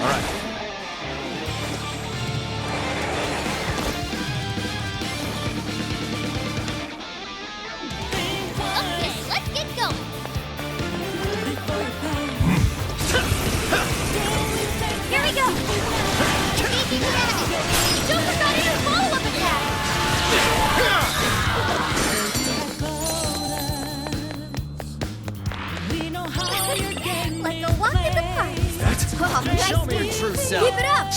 All right. Okay, let's get going. Here we go. Taking damage. Joker got in a follow-up attack. Like a walk in the park. That's Oh, nice. Show me your true self. Keep it up.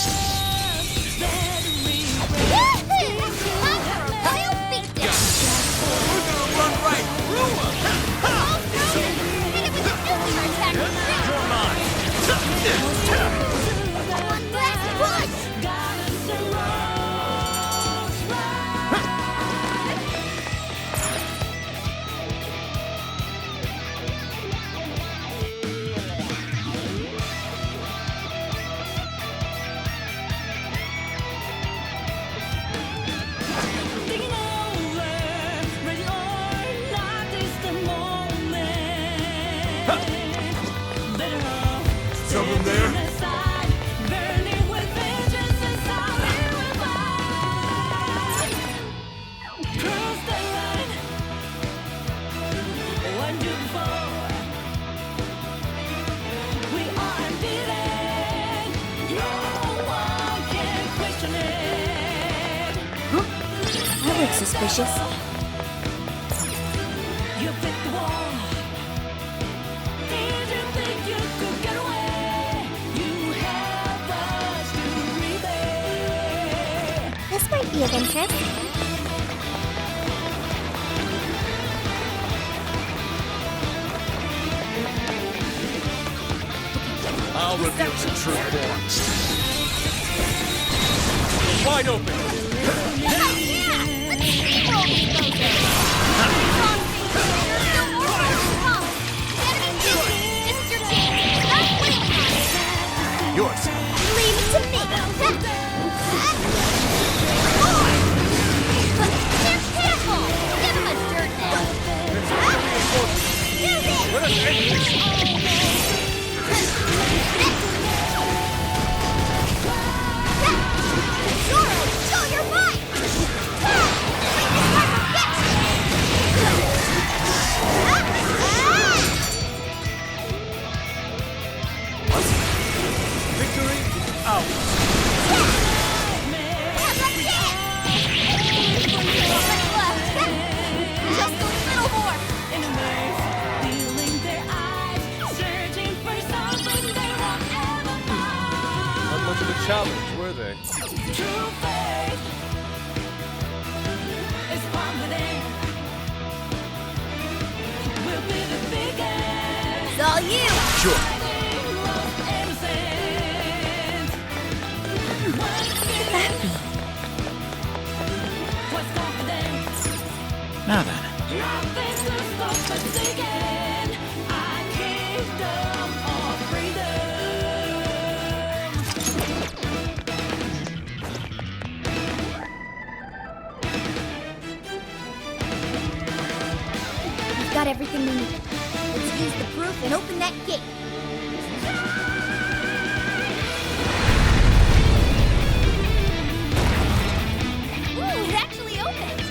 Yahoo! Time for a royal beatdown. We're gonna run right through him. All thrown. Hit it with a nuclear attack. You're mine. One last push. Someone there? That looks suspicious. You fit the wall. Did you think you could get away? You have us to repay. This might be of interest. I'll reveal the true form. Wide open. Yeah! Let's steamroll these bozos. This is your chance. Stop waiting on it. Yours. Leave it to me. They're careful. Give him a dirt nap. Use it. Let us end this. Zoro, show your might. Victory is ours. Just a little more. Feeling their eyes, searching for something they won't ever find. Not much of a challenge, were they? True faith is found within. We'll be the biggest. It's all you. Sure. Now then. We've got everything we need. Let's use the proof and open that gate. Ooh, it actually opened.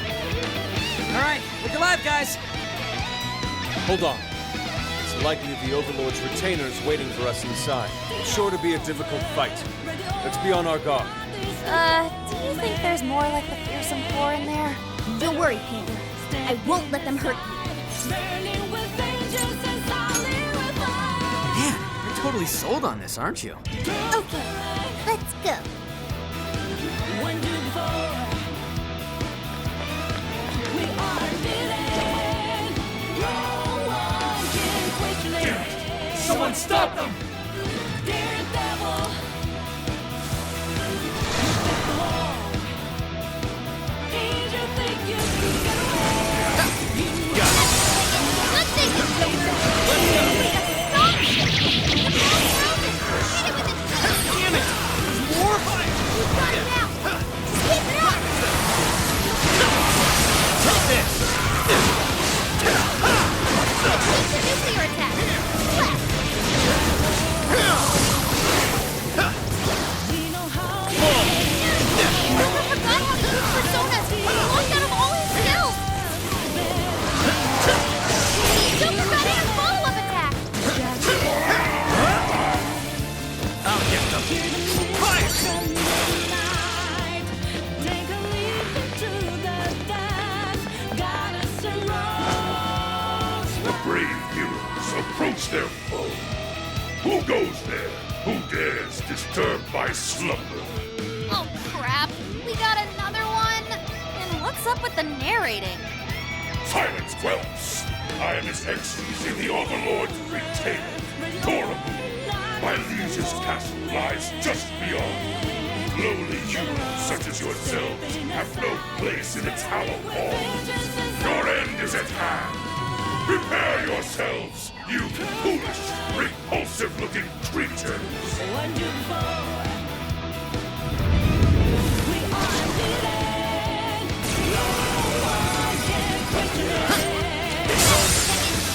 All right, look alive, guys. Hold on. It's likely the Overlord's retainers waiting for us inside. It's sure to be a difficult fight. Let's be on our guard. Do you think there's more like the fearsome four in there? Don't worry, Panther. I won't let them hurt you. Man, you're totally sold on this, aren't you? Okay, let's go. Someone stop them! Good thing it's Joker. Damn it! More? We've got it now. Just keep it up. Take this! Keep the nuclear attack. Left. I slumber. Oh, crap. We got another one? And what's up with the narrating? Silence, whelps! I am His Excellency the Overlord's retainer, Torable. My liege's castle lies just beyond. Lowly humans such as yourselves have no place in its hallowed halls. Your end is at hand. Prepare yourselves, you foolish, repulsive-looking creatures.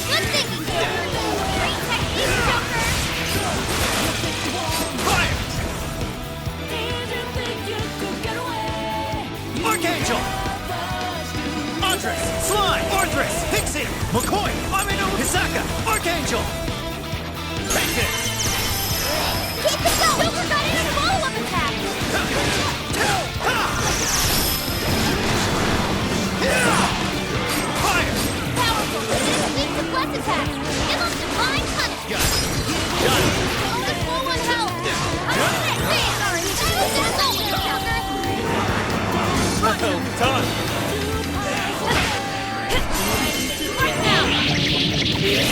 Good thinking, Joker. Great technique, Joker. Fire! Archangel! Andres! Slime! Orthrus! Pixie! McCoy! Amino! Hisaka! Archangel! Take this! Keep it going! Joker got in a follow-up attack! Fire! Powerful! Keep the bless attack! Give him divine punishment! Got it! Only full on health! Sorry! That's always Joker! Well done! Right now! Keep it up!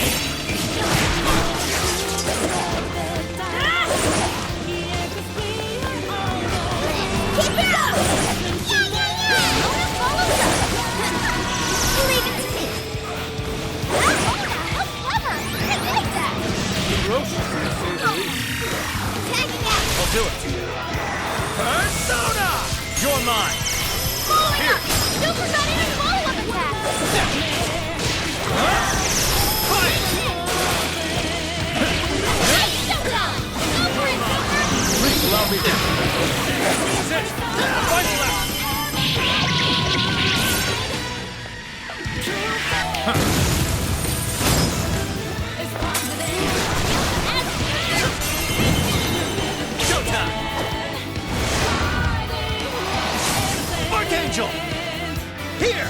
Yeah! Owner follows us! Leave it to me! How clever! I like that! Ferocious, to say the least. Tagging out! I'll do it. Persona! You're mine. Following up! Joker got in a follow-up attack! Fire! Nice showdown! Go for it, Joker! Please allow me to. That's it. Final lap. Showtime. Archangel. Here.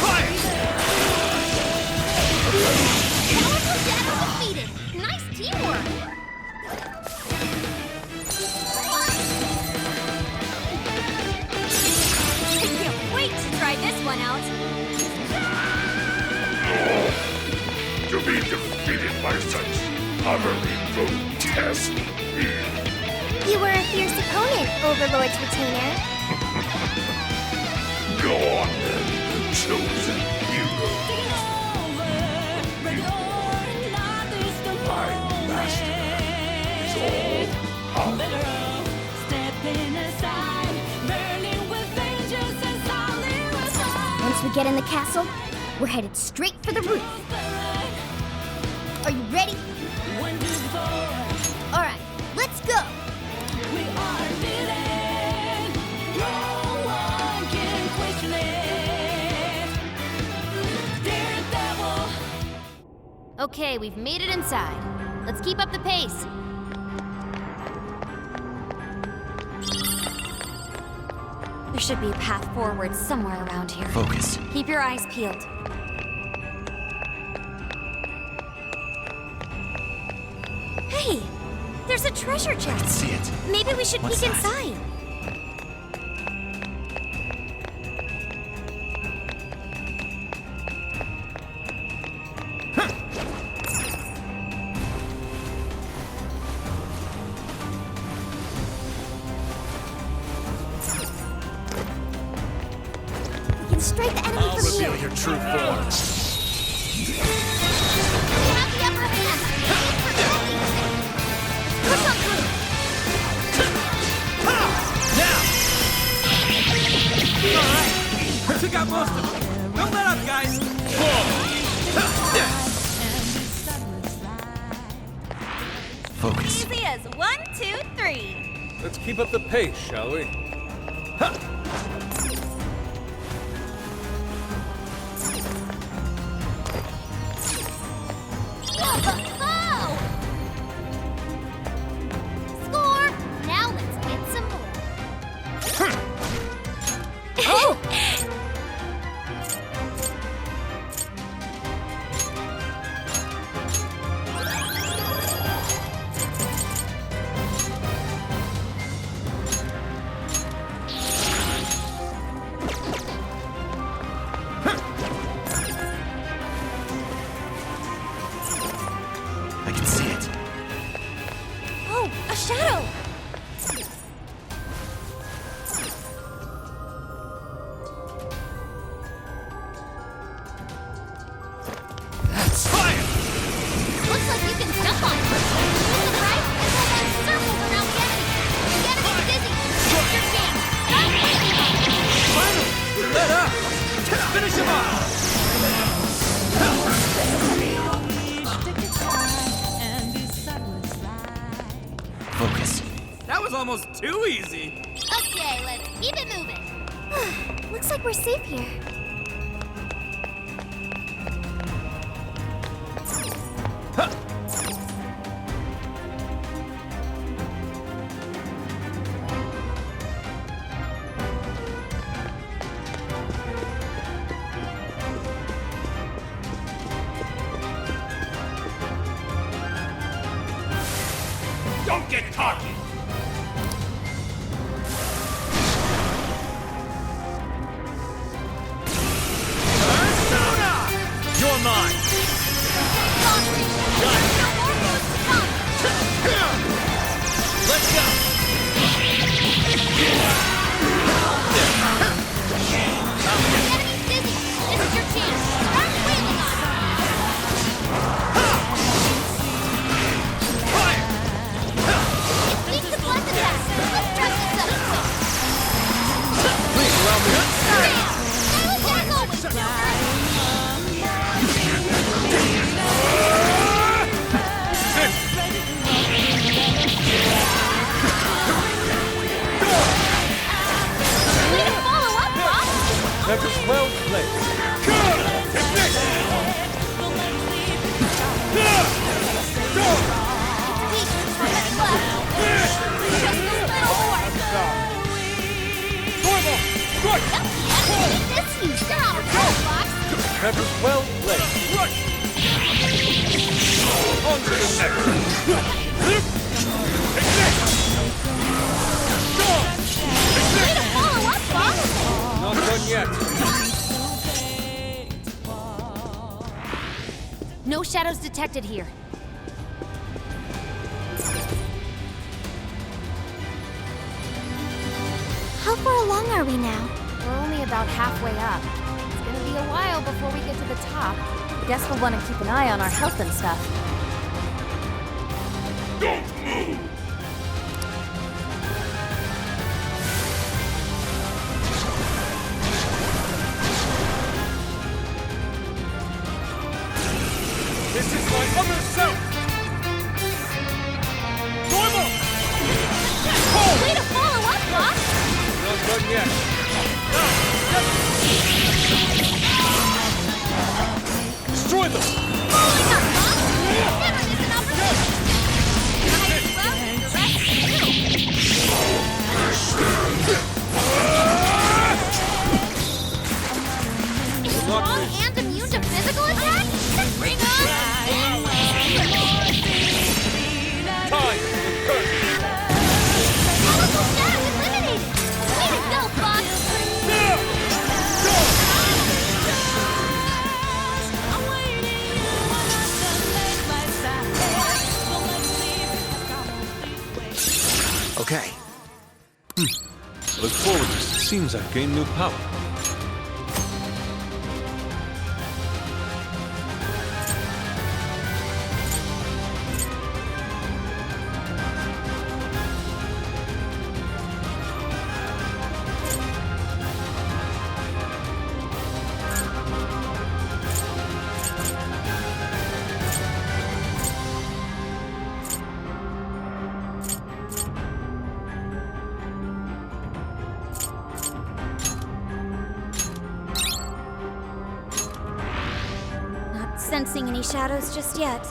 Fire. Powerful Shadow defeated! Nice teamwork! I can't wait to try this one out! To be defeated by such utterly grotesque beings. You were a fierce opponent, Overlord's retainer. Go on then, chosen hero. My master is all power. Once we get in the castle, we're headed straight for the roof. Are you ready? All right, let's go! Okay, we've made it inside. Let's keep up the pace. There should be a path forward somewhere around here. Focus. Keep your eyes peeled. Hey! There's a treasure chest! See it. Maybe we should What's peek that? inside. We can strike the enemy I'll from reveal here. your true form. We have the upper hand. Aim for Tony. Push on through. Now! All right. Took out most of them. Don't let up, guys. Focus. Easy as 1, 2, 3. Let's keep up the pace, shall we? Oh! Score! Now let's get some more. Oh! almost too easy. Okay, let's keep it moving. Looks like we're safe here. Don't get cocky! You're mine! Let's go! Enemy's busy. This is your chance. Start wheeling on Fire! it. Beat the blast attack. Let's dress this up quick. Please allow me to... Bam! As always, Joker. Way to follow up, Bob. That was well played. That was well played. On to the next. Not done yet. No shadows detected here. How far along are we now? We're only about halfway up. It's gonna be a while before we get to the top. Guess we'll want to keep an eye on our health and stuff. Don't move! This is my other self. Normal. Way to follow up, Bob! Not done yet. Destroy them. Following up, Bob! Never miss an opportunity! Nice, well, the rest is you! Strong and immune to physical attacks? Bring on Time. Powerful shadow eliminated! Way to go, Bob! Okay. Look forward to this. Seems I've gained new power. Not sensing any shadows just yet.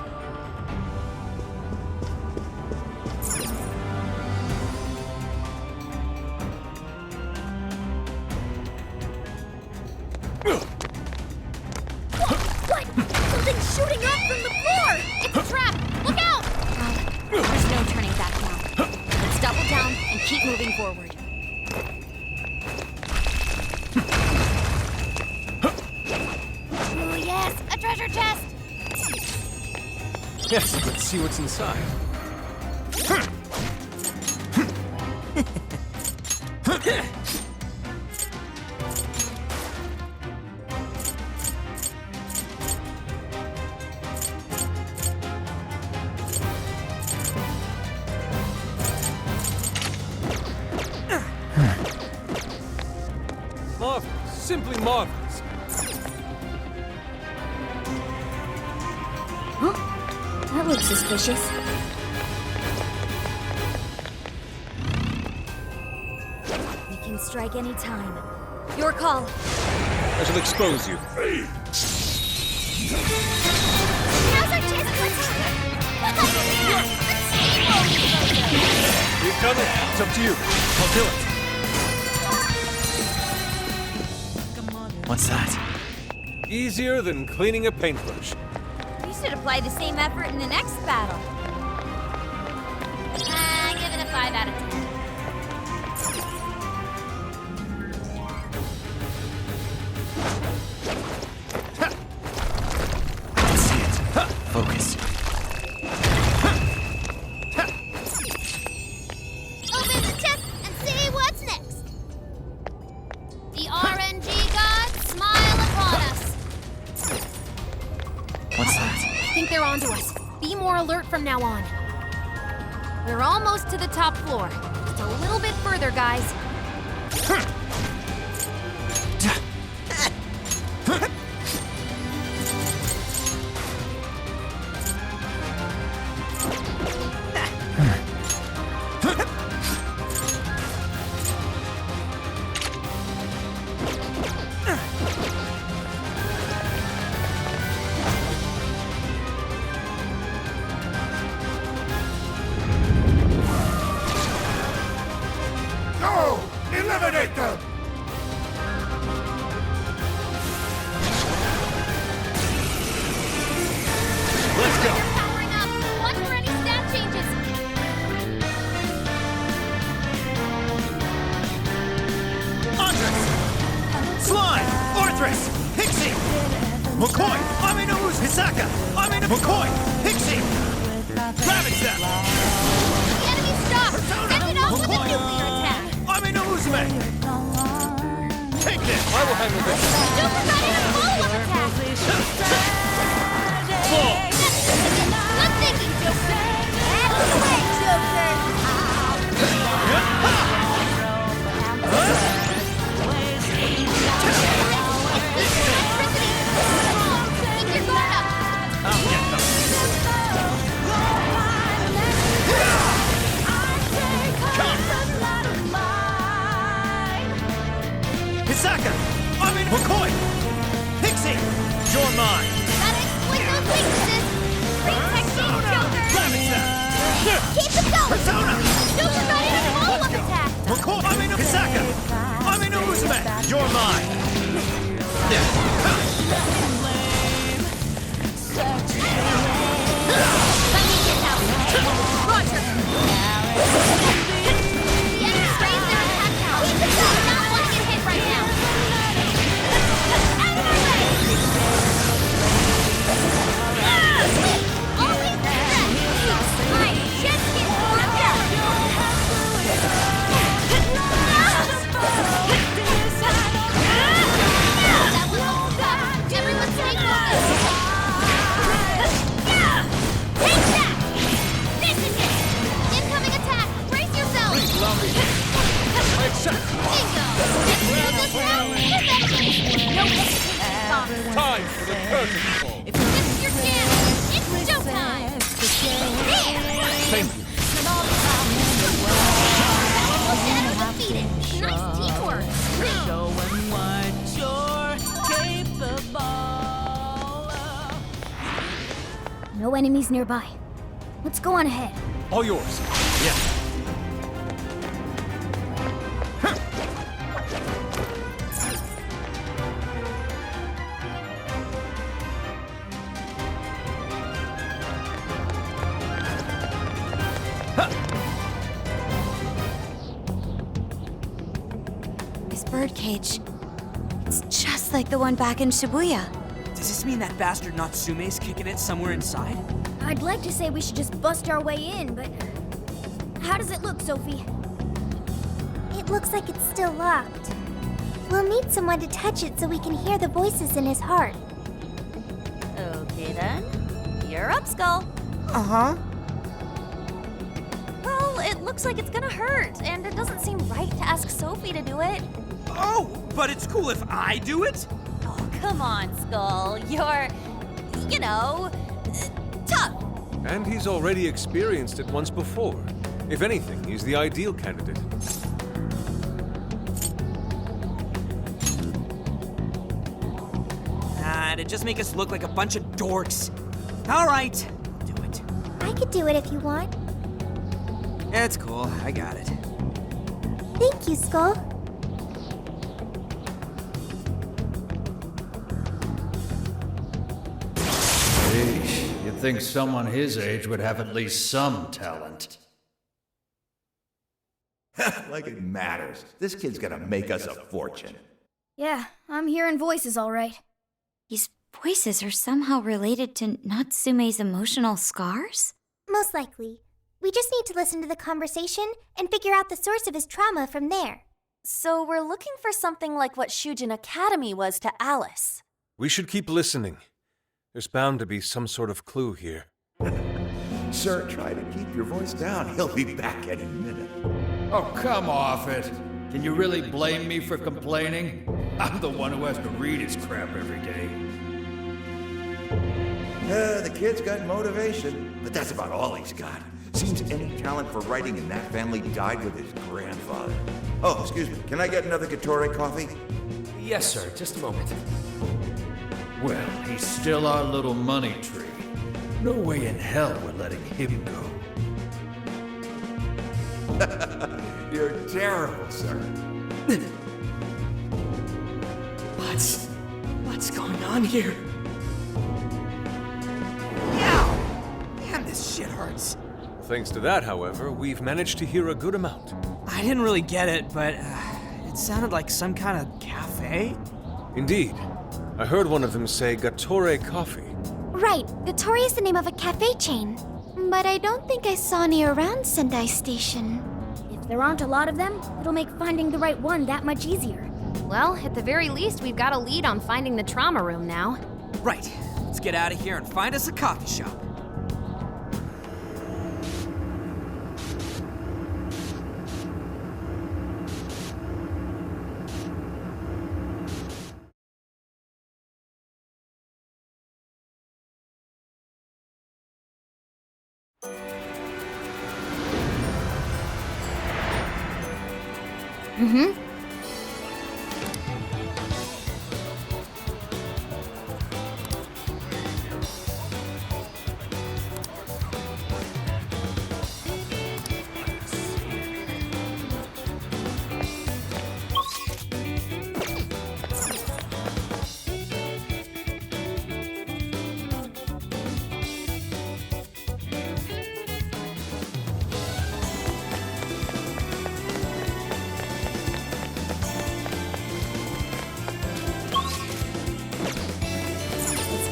What? Something's shooting up from the floor! It's a trap! Look out! There's no turning back now. Let's double down and keep moving forward. Oh, yes! A treasure chest! Yes, let's see what's inside. Marvelous. Simply marvelous. That looks suspicious. strike any time. Your call. I shall expose you. Now's our chance to attack! You've done it. It's up to you. I'll do it. What's that? Easier than cleaning a paintbrush. We should apply the same effort in the next battle. Give it a 5 out of 10. I can see it. Focus. Open the chest and see what's next. The RNG gods smile upon us. What's that? I think they're onto us. Be more alert from now on. We're almost to the top floor. Just a little bit further, guys. Go! Eliminate them! Let's go. They're powering up. Watch for any stat changes. Andres! Slime! Orthrus! Pixie! McCoy! Aminous! Hisaka! McCoy! Pixie! Ravage them! The enemy stopped. Send it off with a nuclear attack. Aminous! Take this! I will handle this. Joker got in a follow-up attack. Fall. Good thinking, Joker. Out of the way, Joker. Keep your guard up. I'll get them! Hisaka! McCoy! Pixie! You're mine! Gotta exploit those weaknesses. Great technique, Joker. Ravage them! Keep it going. Persona! Joker got in a follow-up attack. McCoy! Hisaka! Uzume! You're mine! Let me get out. Roger. The enemy's raised their attack power. We do not want to get hit right now. Out of my way! Always direct. My chest gets warmed up. That was all good. Everyone stay focused. Take that! This is it! Incoming attack! Brace yourself! Allow me. I accept. Bingo! Let's do this now! Perfection! No hesitation, Fox! Time for the curtain call. This is your chance! It's showtime! There! Thank you. Shadow defeated! Nice teamwork! Showing what you're capable of. No enemies nearby. Let's go on ahead. All yours. Yeah. This birdcage. It's just like the one back in Shibuya. Does this mean that bastard Natsume's kicking it somewhere inside? I'd like to say we should just bust our way in, but... How does it look, Sophie? It looks like it's still locked. We'll need someone to touch it so we can hear the voices in his heart. Okay then. You're up, Skull. Uh-huh. Well, it looks like it's gonna hurt, and it doesn't seem right to ask Sophie to do it. Oh, but it's cool if I do it? Oh, come on, Skull. You're, you know, tough. And he's already experienced it once before. If anything, he's the ideal candidate. on to just make us look like a bunch of dorks. All right, I'll do it. I could do it if you want. It's cool, I got it. Thank you, Skull. Sheesh, you'd think someone his age would have at least some talent. Like it matters. This kid's gonna make us a fortune. Yeah, I'm hearing voices all right. These voices are somehow related to Natsume's emotional scars? Most likely. We just need to listen to the conversation and figure out the source of his trauma from there. So we're looking for something like what Shujin Academy was to Alice. We should keep listening. There's bound to be some sort of clue here. Sir, try to keep your voice down. He'll be back any minute. Oh, come off it. Can you really blame me for complaining? I'm the one who has to read his crap every day. The kid's got motivation, but that's about all he's got. Seems any talent for writing in that family died with his grandfather. Oh, excuse me. Can I get another Gatorade coffee? Yes, sir. Just a moment. Well, he's still our little money tree. No way in hell we're letting him go. You're terrible, sir. What's going on here? Ow! Damn, this shit hurts. Thanks to that, however, we've managed to hear a good amount. I didn't really get it, but it sounded like some kind of cafe. Indeed. I heard one of them say Gatore Coffee. Right, Gatori is the name of a cafe chain. But I don't think I saw any around Sendai Station. If there aren't a lot of them, it'll make finding the right one that much easier. Well, at the very least, we've got a lead on finding the trauma room now. Right, let's get out of here and find us a coffee shop. Mm-hmm.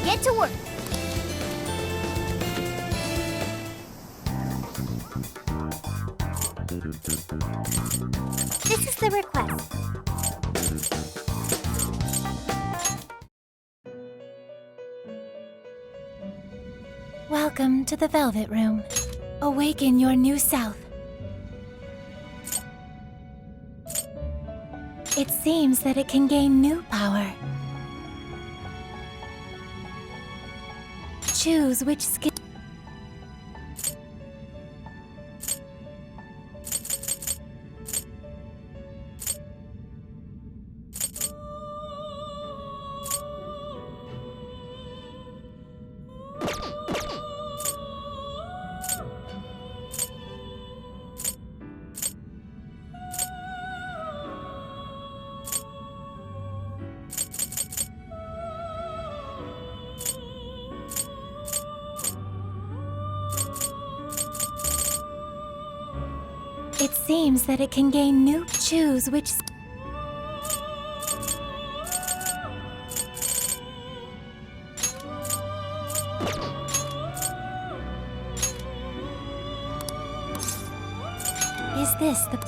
Get to work. This is the request. Welcome to the Velvet Room. Awaken your new self. It seems that it can gain new power. Choose which skill. It seems that it can gain new. Choose which. Is this the.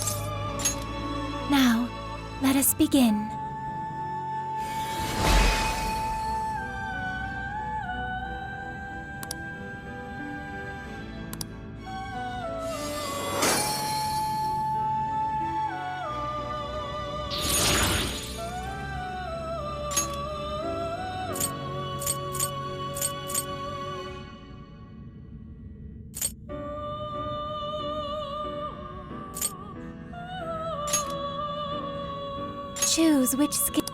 Now, let us begin. Choose which skill.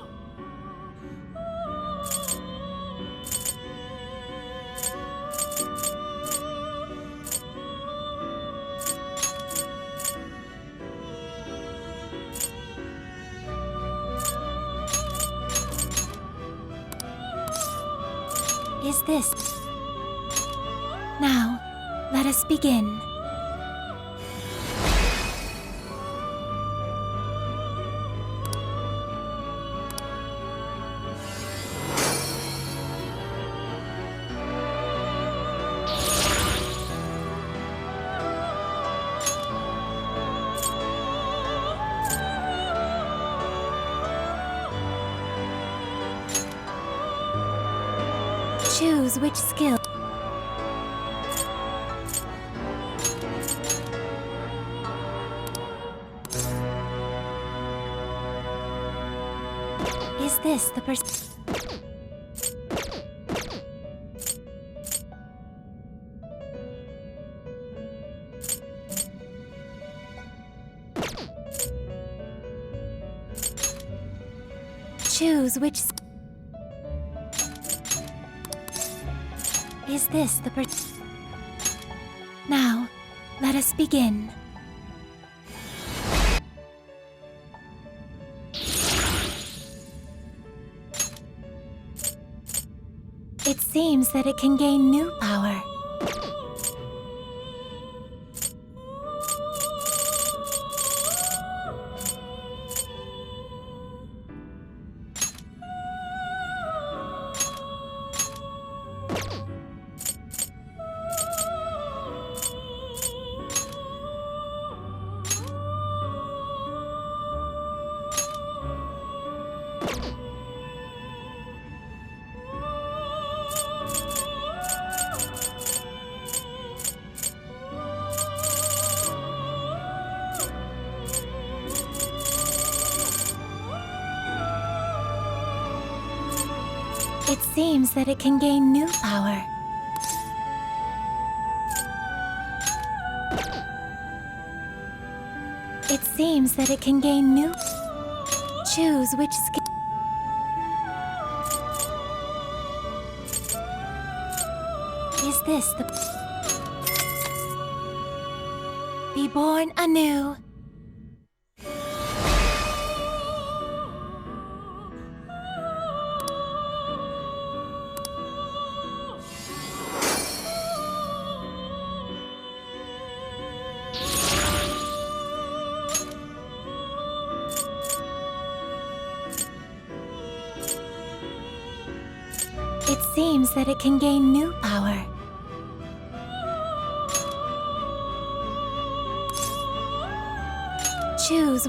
is this? Now, let us begin. Choose which skill. Is this the Choose which Is this the Now, let us begin. It seems that it can gain new power. It seems that it can gain new power. It seems that it can gain new... Choose which skill... Is this the... Be born anew. It seems that it can gain new power. Choose.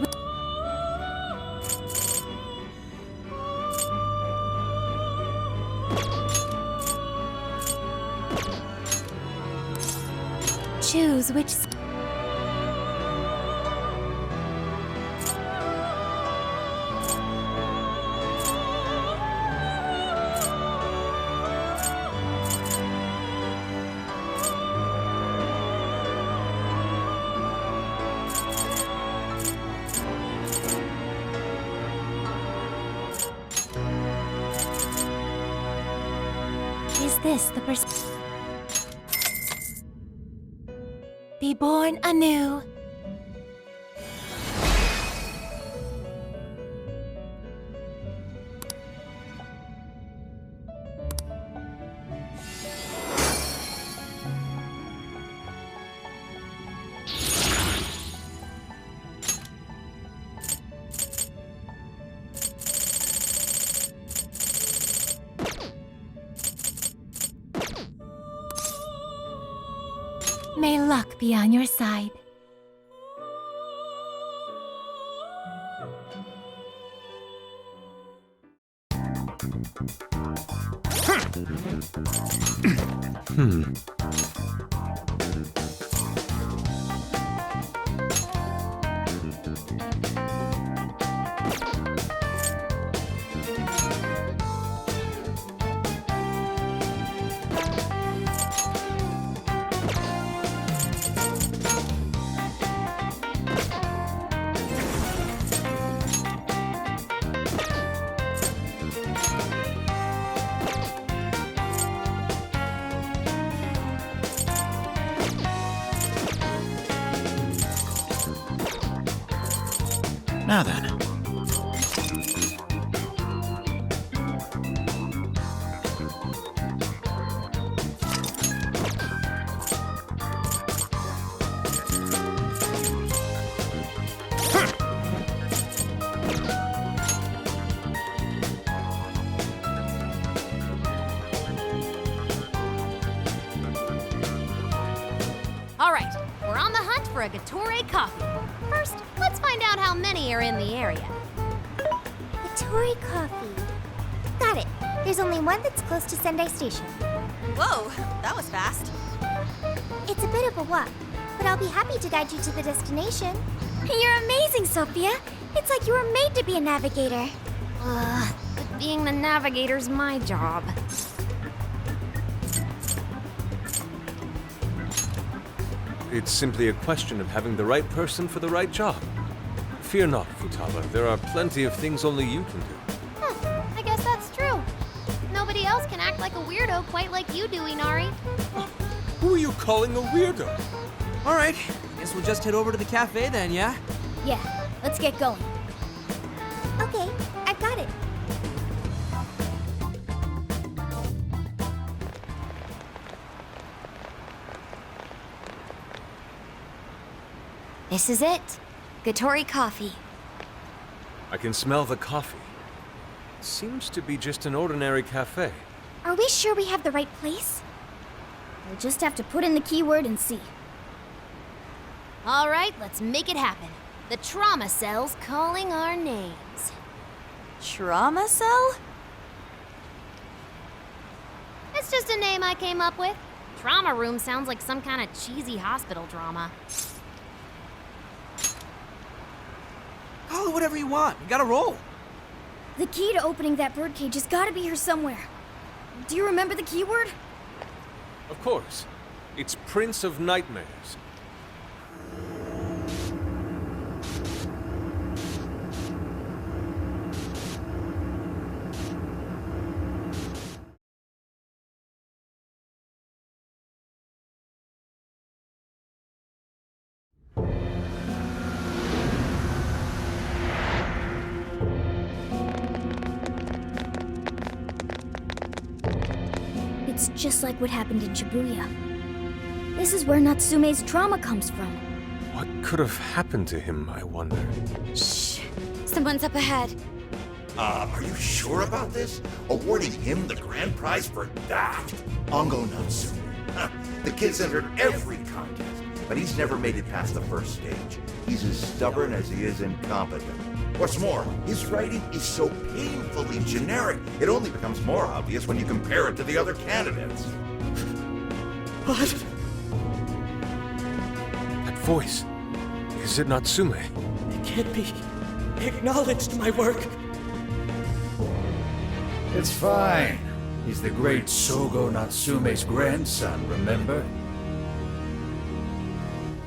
Choose which. Is this the Be born anew. May luck be on your side. Now then. for a Gatore coffee. First, let's find out how many are in the area. Gatore coffee. Got it. There's only one that's close to Sendai Station. Whoa, that was fast. It's a bit of a walk, but I'll be happy to guide you to the destination. You're amazing, Sophia. It's like you were made to be a navigator. But being the navigator's my job. It's simply a question of having the right person for the right job. Fear not, Futaba. There are plenty of things only you can do. I guess that's true. Nobody else can act like a weirdo quite like you do, Inari. Who are you calling a weirdo? All right, guess we'll just head over to the cafe then, yeah? Yeah, let's get going. Okay, I've got it. This is it. Gatore coffee. I can smell the coffee. Seems to be just an ordinary cafe. Are we sure we have the right place? We'll just have to put in the keyword and see. All right, let's make it happen. The trauma cell's calling our names. Trauma cell? It's just a name I came up with. Trauma room sounds like some kind of cheesy hospital drama. Call it whatever you want. We gotta roll. The key to opening that birdcage has got to be here somewhere. Do you remember the keyword? Of course. It's Prince of Nightmares. It's just like what happened in Shibuya. This is where Natsume's trauma comes from. What could have happened to him, I wonder? Shh. Someone's up ahead. Are you sure about this? Awarding him the grand prize for that? Ango Natsume. The kid's entered every contest, but he's never made it past the first stage. He's as stubborn as he is incompetent. What's more, his writing is so painfully generic, it only becomes more obvious when you compare it to the other candidates. What? That voice. Is it Natsume? It can't be. Acknowledged my work. It's fine. He's the great Sogo Natsume's grandson, remember?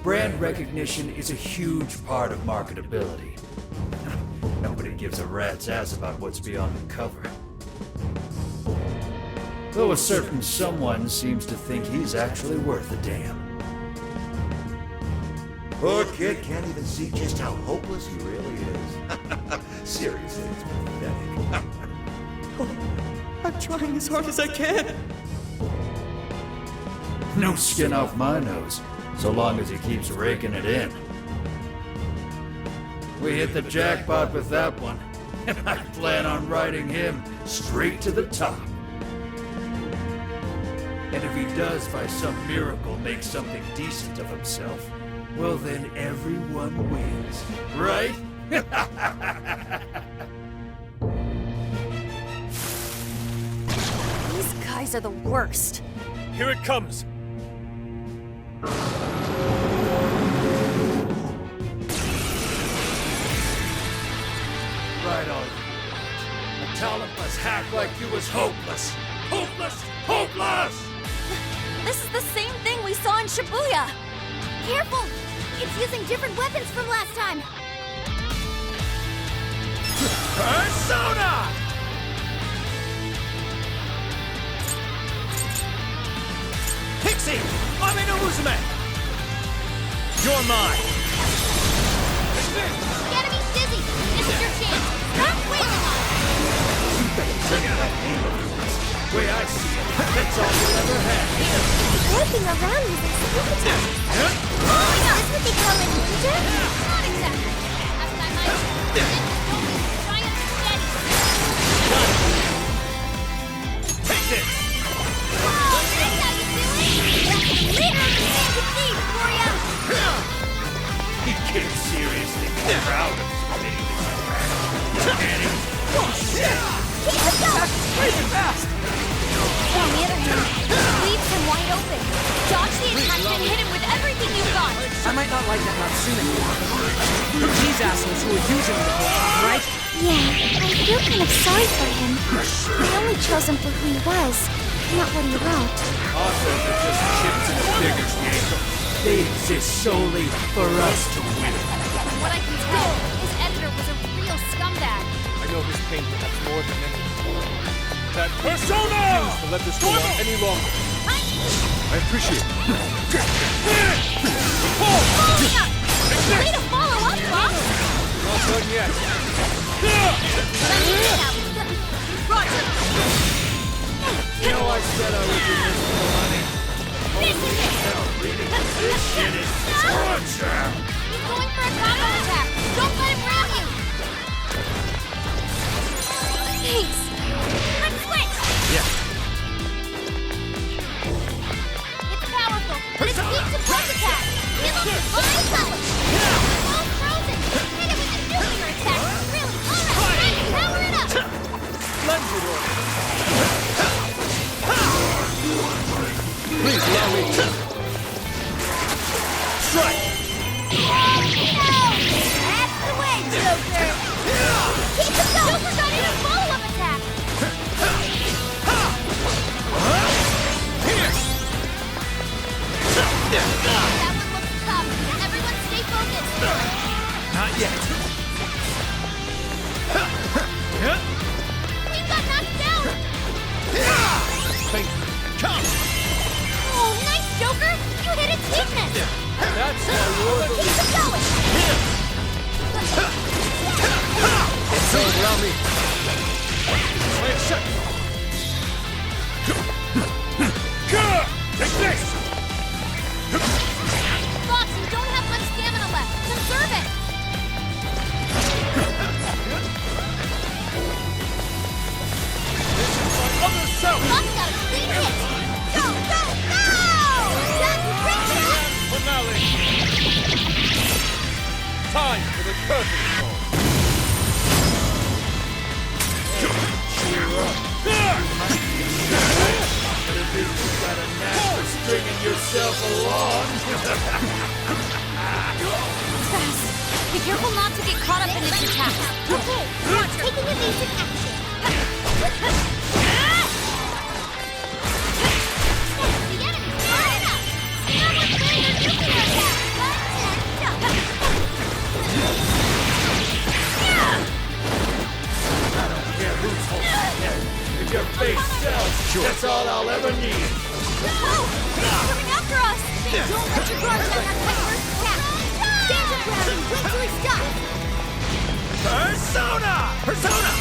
Brand recognition is a huge part of marketability. Nobody gives a rat's ass about what's beyond the cover. Though a certain someone seems to think he's actually worth a damn. Poor kid can't even see just how hopeless he really is. Seriously, it's pathetic. I'm trying as hard as I can. No skin off my nose, so long as he keeps raking it in. We hit the jackpot with that one, and I plan on riding him straight to the top. And if he does by some miracle make something decent of himself, well then everyone wins, right? These guys are the worst. Here it comes! Right all you want. A talentless hack like you is hopeless. Hopeless! Hopeless! This is the same thing we saw in Shibuya. Careful! It's using different weapons from last time. Persona! Pixie! Amino Uzume! You're mine! Academy's dizzy! This is your chance! Stop waiting on Way I see it, that's all you'll ever have. Working around using super attacks. That's what they call a ninja? Not exactly. Last time I don't use giant spaghetti. Take this! Oh, that's how you do it! That's the leader of the Sand Thief for ya! crazy fast! On the other hand, leaves him wide open. Dodge the attack and hit him with everything you've got. I might not like that Natsume. These assholes who are using him the whole time, right? Yeah, I feel kind of sorry for him. They only chose him for who he was, not what he wrote. Authors are just chips in a bigger game. They exist solely for us to win. From what I can tell, his editor was a real scumbag. I know his pain perhaps more than anything. That Persona! Refuse to let this go on any longer. I appreciate it. Following up! Way to follow up, Bob! Not done yet. Roger! You know, I said I was in this for the money. This is it! This shit is torture! He's going for a combo attack! Don't let him ram you! Thanks! Let's switch! Yeah. It's powerful, but it's weak to punch attack! Give him divine colors! All frozen! Hit it with a nuclear attack! Really? Alright, power it up! Splendid order. Please allow me. Strike! That's the way, Joker! Keep it going! Joker got in a follow-up attack! That one looks tough. Everyone stay focused. Not yet. We got knocked down! Thank you. Come! Oh, nice, Joker! You hit its weakness! That's why you're the Keep it going! So allow me. Wait a second. Take this! Fox, you don't have much stamina left. Conserve it! Other self! Fox got a clean hit! Go, go, go! Time to bring it up! Finale! Time for the curtain call. Got a knack for stringing yourself along. Fast! Be careful not to get caught up in its attack. Okay, now taking evasive action. The enemy's firing up! Someone's doing their nuclear attack! I don't care who's holding it. If your face sells, that's all I'll ever need. Oh! It's coming after us! Don't let your guard down that tight first attack! Stand your ground and wait till he stops! Persona! Persona!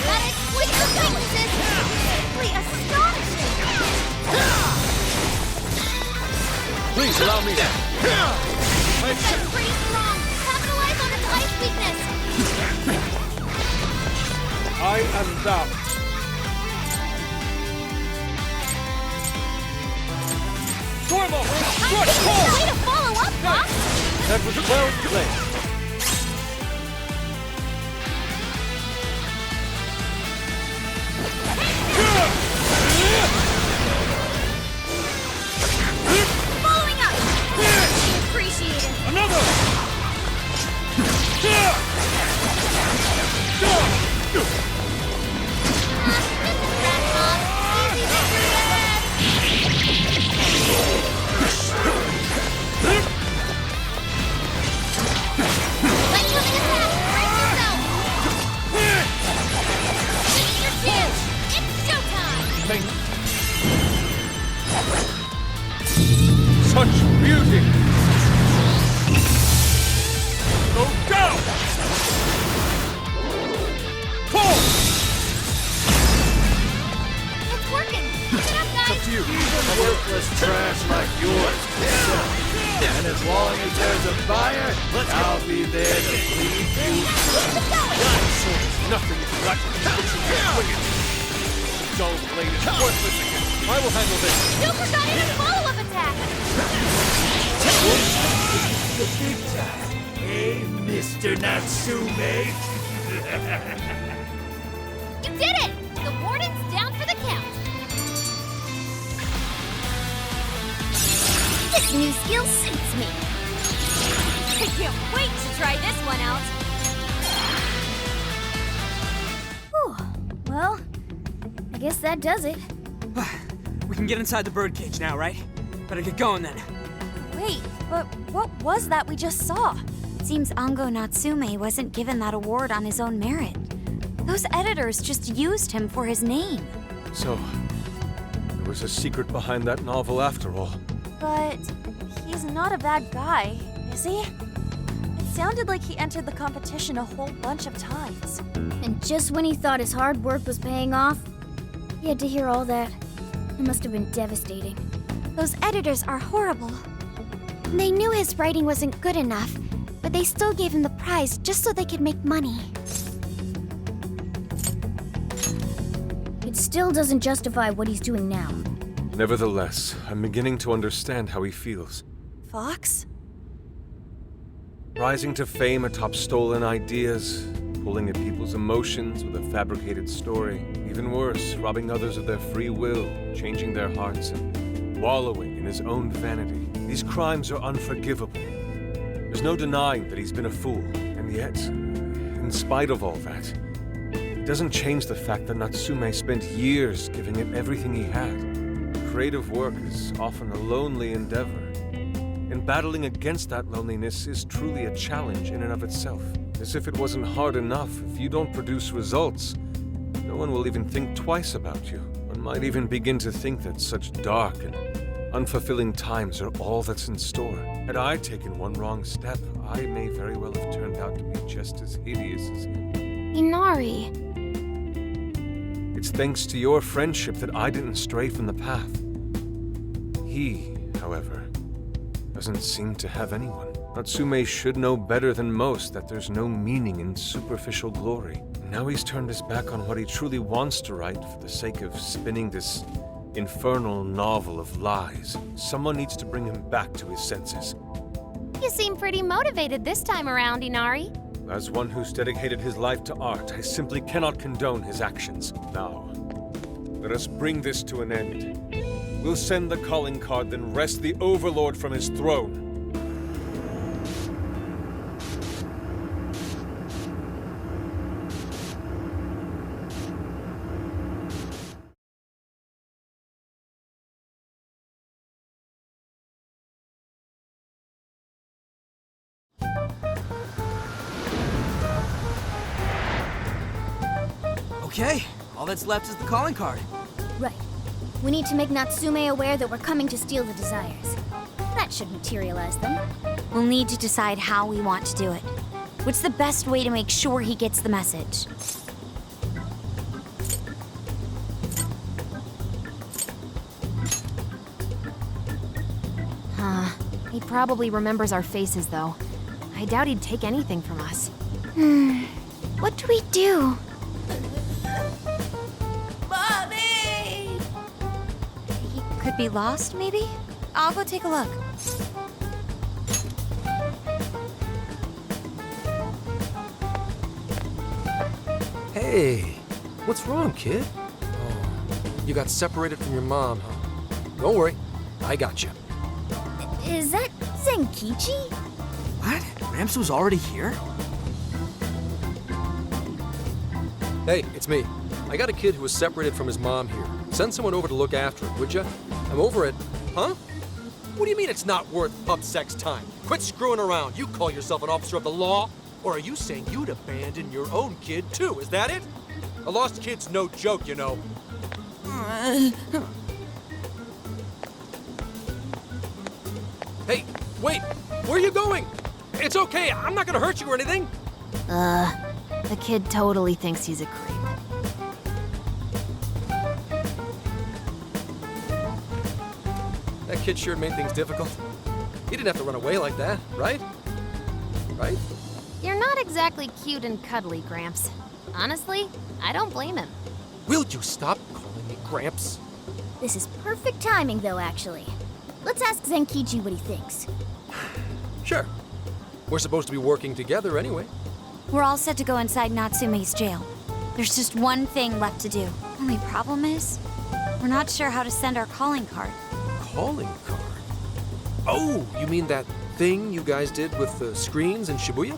That exploits your weaknesses! Simply astonishing! Please allow me. That's pretty strong! Capitalize on its ice weakness! I am thou. Tormo! Rush! Way to follow up, Fox! That was well played. Following up! Appreciate it! Another! Such beauty! Go down! Pull! It's working! Keep it up, guys! Up to you. Worthless trash like yours. And as long as there's a buyer, I'll be there to bleed you. Nothing is left but you swing it. The dull blade is worthless again. I will handle this. Joker got in a follow-up attack! The big time. Hey, Mr. Natsume. You did it! The warden's dead! style suits me. I can't wait to try this one out. Whew. Well, I guess that does it. We can get inside the birdcage now, right? Better get going then. Wait, but what was that we just saw? Seems Ango Natsume wasn't given that award on his own merit. Those editors just used him for his name. So, there was a secret behind that novel after all. But he's not a bad guy, is he? It sounded like he entered the competition a whole bunch of times. And just when he thought his hard work was paying off, he had to hear all that. It must have been devastating. Those editors are horrible. They knew his writing wasn't good enough, but they still gave him the prize just so they could make money. It still doesn't justify what he's doing now. Nevertheless, I'm beginning to understand how he feels. Fox? Rising to fame atop stolen ideas, pulling at people's emotions with a fabricated story. Even worse, robbing others of their free will, changing their hearts, and wallowing in his own vanity. These crimes are unforgivable. There's no denying that he's been a fool, and yet, in spite of all that, it doesn't change the fact that Natsume spent years giving it everything he had. Creative work is often a lonely endeavor, and battling against that loneliness is truly a challenge in and of itself. As if it wasn't hard enough, if you don't produce results, no one will even think twice about you. One might even begin to think that such dark and unfulfilling times are all that's in store. Had I taken one wrong step, I may very well have turned out to be just as hideous as him. Inari. It's thanks to your friendship that I didn't stray from the path. He, however, doesn't seem to have anyone. Natsume should know better than most that there's no meaning in superficial glory. Now he's turned his back on what he truly wants to write for the sake of spinning this infernal novel of lies. Someone needs to bring him back to his senses. You seem pretty motivated this time around, Inari. As one who's dedicated his life to art, I simply cannot condone his actions. Now, let us bring this to an end. We'll send the calling card, then wrest the Overlord from his throne. Okay, all that's left is the calling card. Right. We need to make Natsume aware that we're coming to steal the desires. That should materialize them. We'll need to decide how we want to do it. What's the best way to make sure he gets the message? He probably remembers our faces, though. I doubt he'd take anything from us. What do we do? Mommy! He could be lost, maybe? I'll go take a look. Hey, what's wrong, kid? Oh, you got separated from your mom, huh? Don't worry, I got you. Is that Zenkichi? What? Gramps was already here? Hey, it's me. I got a kid who was separated from his mom here. Send someone over to look after him, would ya? I'm over it. Huh? What do you mean it's not worth pup sex time? Quit screwing around. You call yourself an officer of the law? Or are you saying you'd abandon your own kid, too? Is that it? A lost kid's no joke, you know. Hey, wait! Where are you going? It's okay, I'm not gonna hurt you or anything! The kid totally thinks he's a creep. That kid sure made things difficult. He didn't have to run away like that, right? Right? You're not exactly cute and cuddly, Gramps. Honestly, I don't blame him. Will you stop calling me Gramps? This is perfect timing, though, actually. Let's ask Zenkichi what he thinks. Sure. We're supposed to be working together anyway. We're all set to go inside Natsume's jail. There's just one thing left to do. Only problem is, we're not sure how to send our calling card. Calling card? Oh, you mean that thing you guys did with the screens in Shibuya?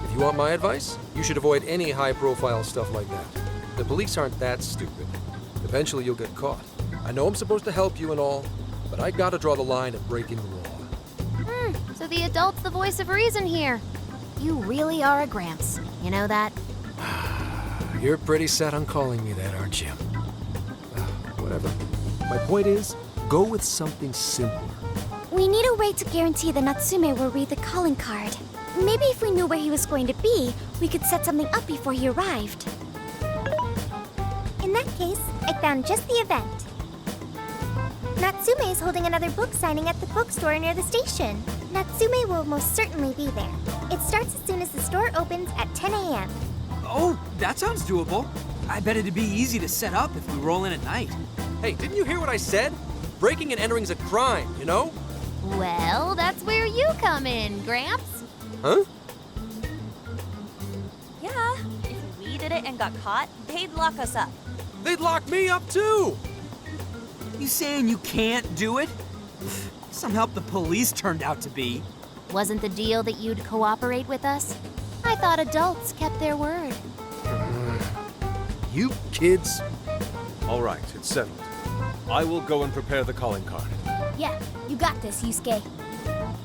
If you want my advice, you should avoid any high-profile stuff like that. The police aren't that stupid. Eventually you'll get caught. I know I'm supposed to help you and all, but I gotta draw the line at breaking the law. So the adult's the voice of reason here. You really are a Gramps. You know that? You're pretty set on calling me that, aren't you? Whatever. My point is, go with something simpler. We need a way to guarantee that Natsume will read the calling card. Maybe if we knew where he was going to be, we could set something up before he arrived. In that case, I found just the event. Natsume is holding another book signing at the bookstore near the station. Natsume will most certainly be there. It starts as soon as the store opens at 10 a.m. Oh, that sounds doable. I bet it'd be easy to set up if we roll in at night. Hey, didn't you hear what I said? Breaking and entering's a crime, you know? Well, that's where you come in, Gramps. Huh? Yeah, if we did it and got caught, they'd lock us up. They'd lock me up too! You saying you can't do it? Some help the police turned out to be. Wasn't the deal that you'd cooperate with us? I thought adults kept their word. You kids. All right, it's settled. I will go and prepare the calling card. Yeah, you got this, Yusuke.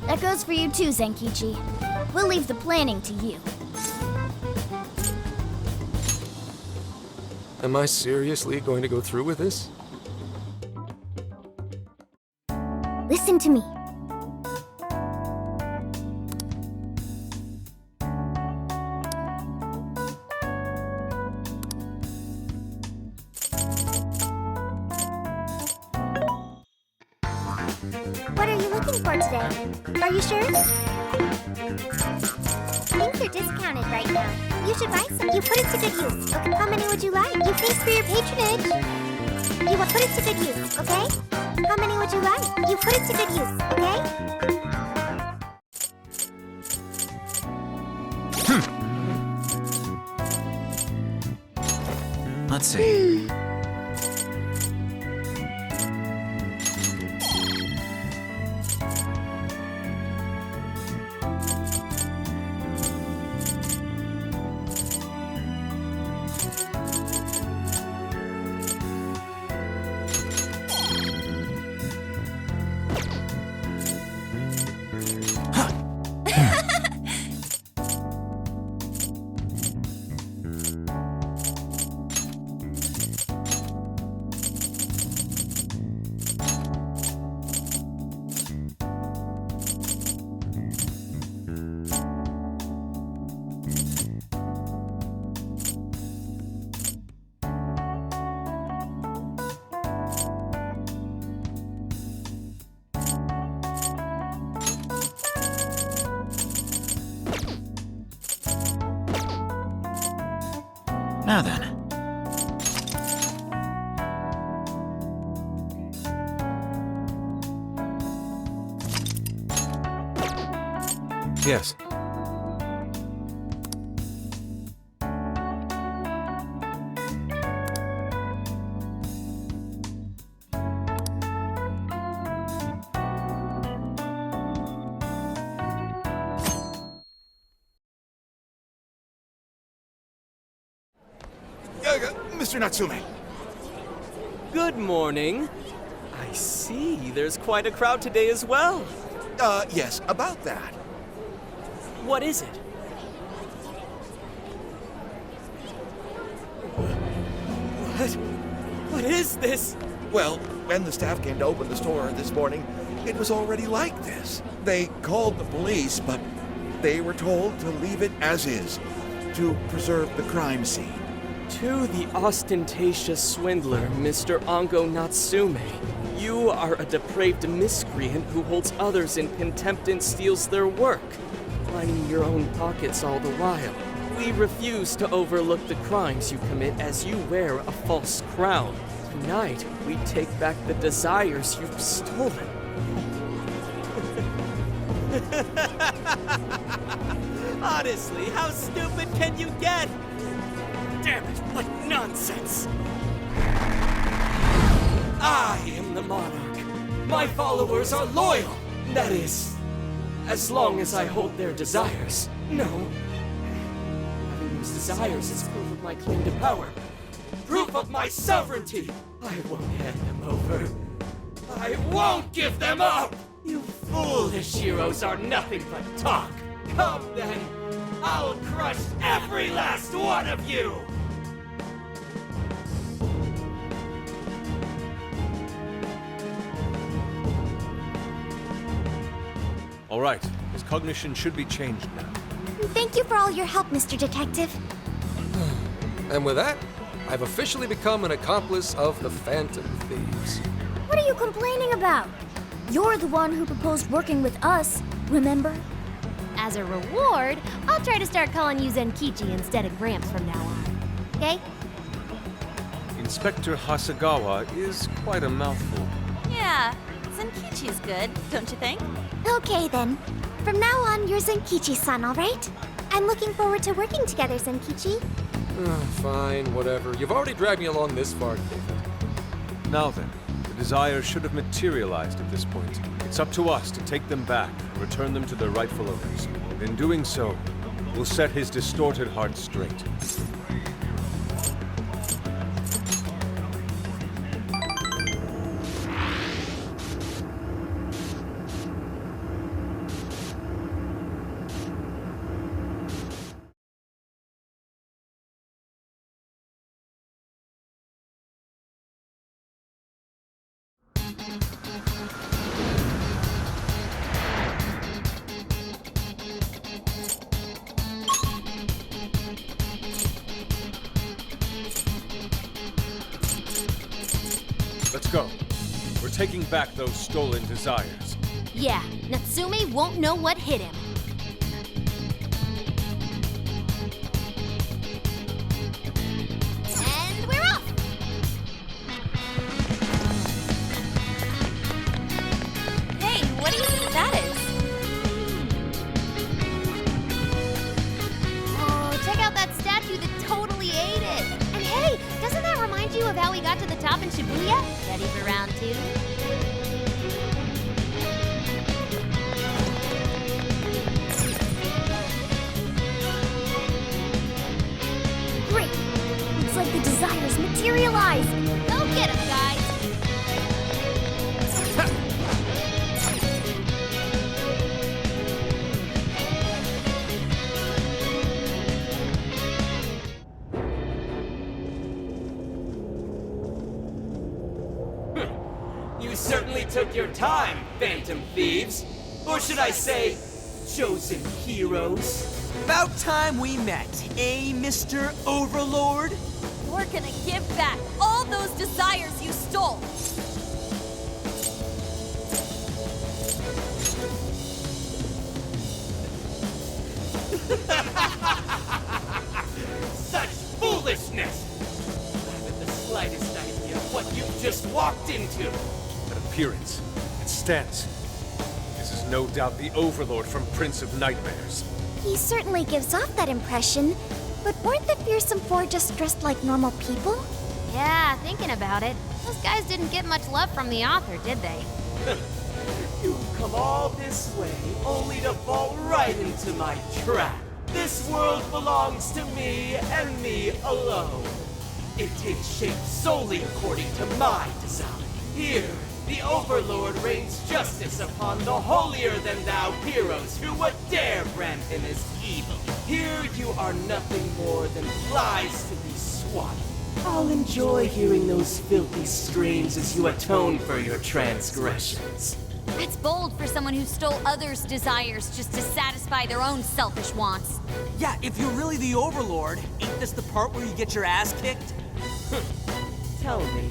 That goes for you too, Zenkichi. We'll leave the planning to you. Am I seriously going to go through with this? Listen to me. What are you looking for today? Are you sure? Things are discounted right now. You should buy some. You put it to good use. Okay, how many would you like? You thanks for your patronage. You will put it to good use, okay? How many would you like? You put it to good use, okay? Let's see. Now then. Yes. Mr. Natsume. Good morning. I see there's quite a crowd today as well. Yes, about that. What is it? What is this? Well, when the staff came to open the store this morning, it was already like this. They called the police, but they were told to leave it as is, to preserve the crime scene. To the ostentatious swindler, Mr. Ango Natsume. You are a depraved miscreant who holds others in contempt and steals their work, lining your own pockets all the while. We refuse to overlook the crimes you commit as you wear a false crown. Tonight, we take back the desires you've stolen. Honestly, how stupid can you get? Damn it, what nonsense! I am the monarch. My followers are loyal. That is, as long as I hold their desires. No. Having those desires is proof of my claim to power. Proof of my sovereignty. I won't hand them over. I won't give them up! You foolish heroes are nothing but talk. Come then, I'll crush every last one of you! All right, his cognition should be changed now. Thank you for all your help, Mr. Detective. And with that, I've officially become an accomplice of the Phantom Thieves. What are you complaining about? You're the one who proposed working with us, remember? As a reward, I'll try to start calling you Zenkichi instead of Gramps from now on. Okay? Inspector Hasagawa is quite a mouthful. Yeah, Zenkichi's good, don't you think? Okay then. From now on, you're Zenkichi-san, all right? I'm looking forward to working together, Zenkichi. Fine, whatever. You've already dragged me along this far, David. Now then, the desires should have materialized at this point. It's up to us to take them back and return them to their rightful owners. And in doing so, we'll set his distorted heart straight. Let's go. We're taking back those stolen desires. Yeah, Natsume won't know what hit him. And we're off! Hey, what do you think that is? Oh, check out that statue that totally ate it! And hey, doesn't that remind you of how we got to the top in Shibuya? Ready for round 2? Great! Looks like the desires materialized! Go get him, guys! You certainly took your time, Phantom Thieves. Or should I say, chosen heroes? About time we met, eh, Mr. Overlord? We're gonna give back all those desires you stole! Such foolishness! I haven't the slightest idea what you've just walked into. That appearance, that stance. This is no doubt the Overlord from Prince of Nightmares. He certainly gives off that impression, but weren't the fearsome four just dressed like normal people? Yeah, thinking about it, those guys didn't get much love from the author, did they? You've come all this way only to fall right into my trap. This world belongs to me and me alone. It takes shape solely according to my design. Here, the Overlord rains justice upon the holier-than-thou heroes who would dare brand him as evil. Here you are nothing more than flies to be swatted. I'll enjoy hearing those filthy screams as you atone for your transgressions. That's bold for someone who stole others' desires just to satisfy their own selfish wants. Yeah, if you're really the Overlord, ain't this the part where you get your ass kicked? Tell me,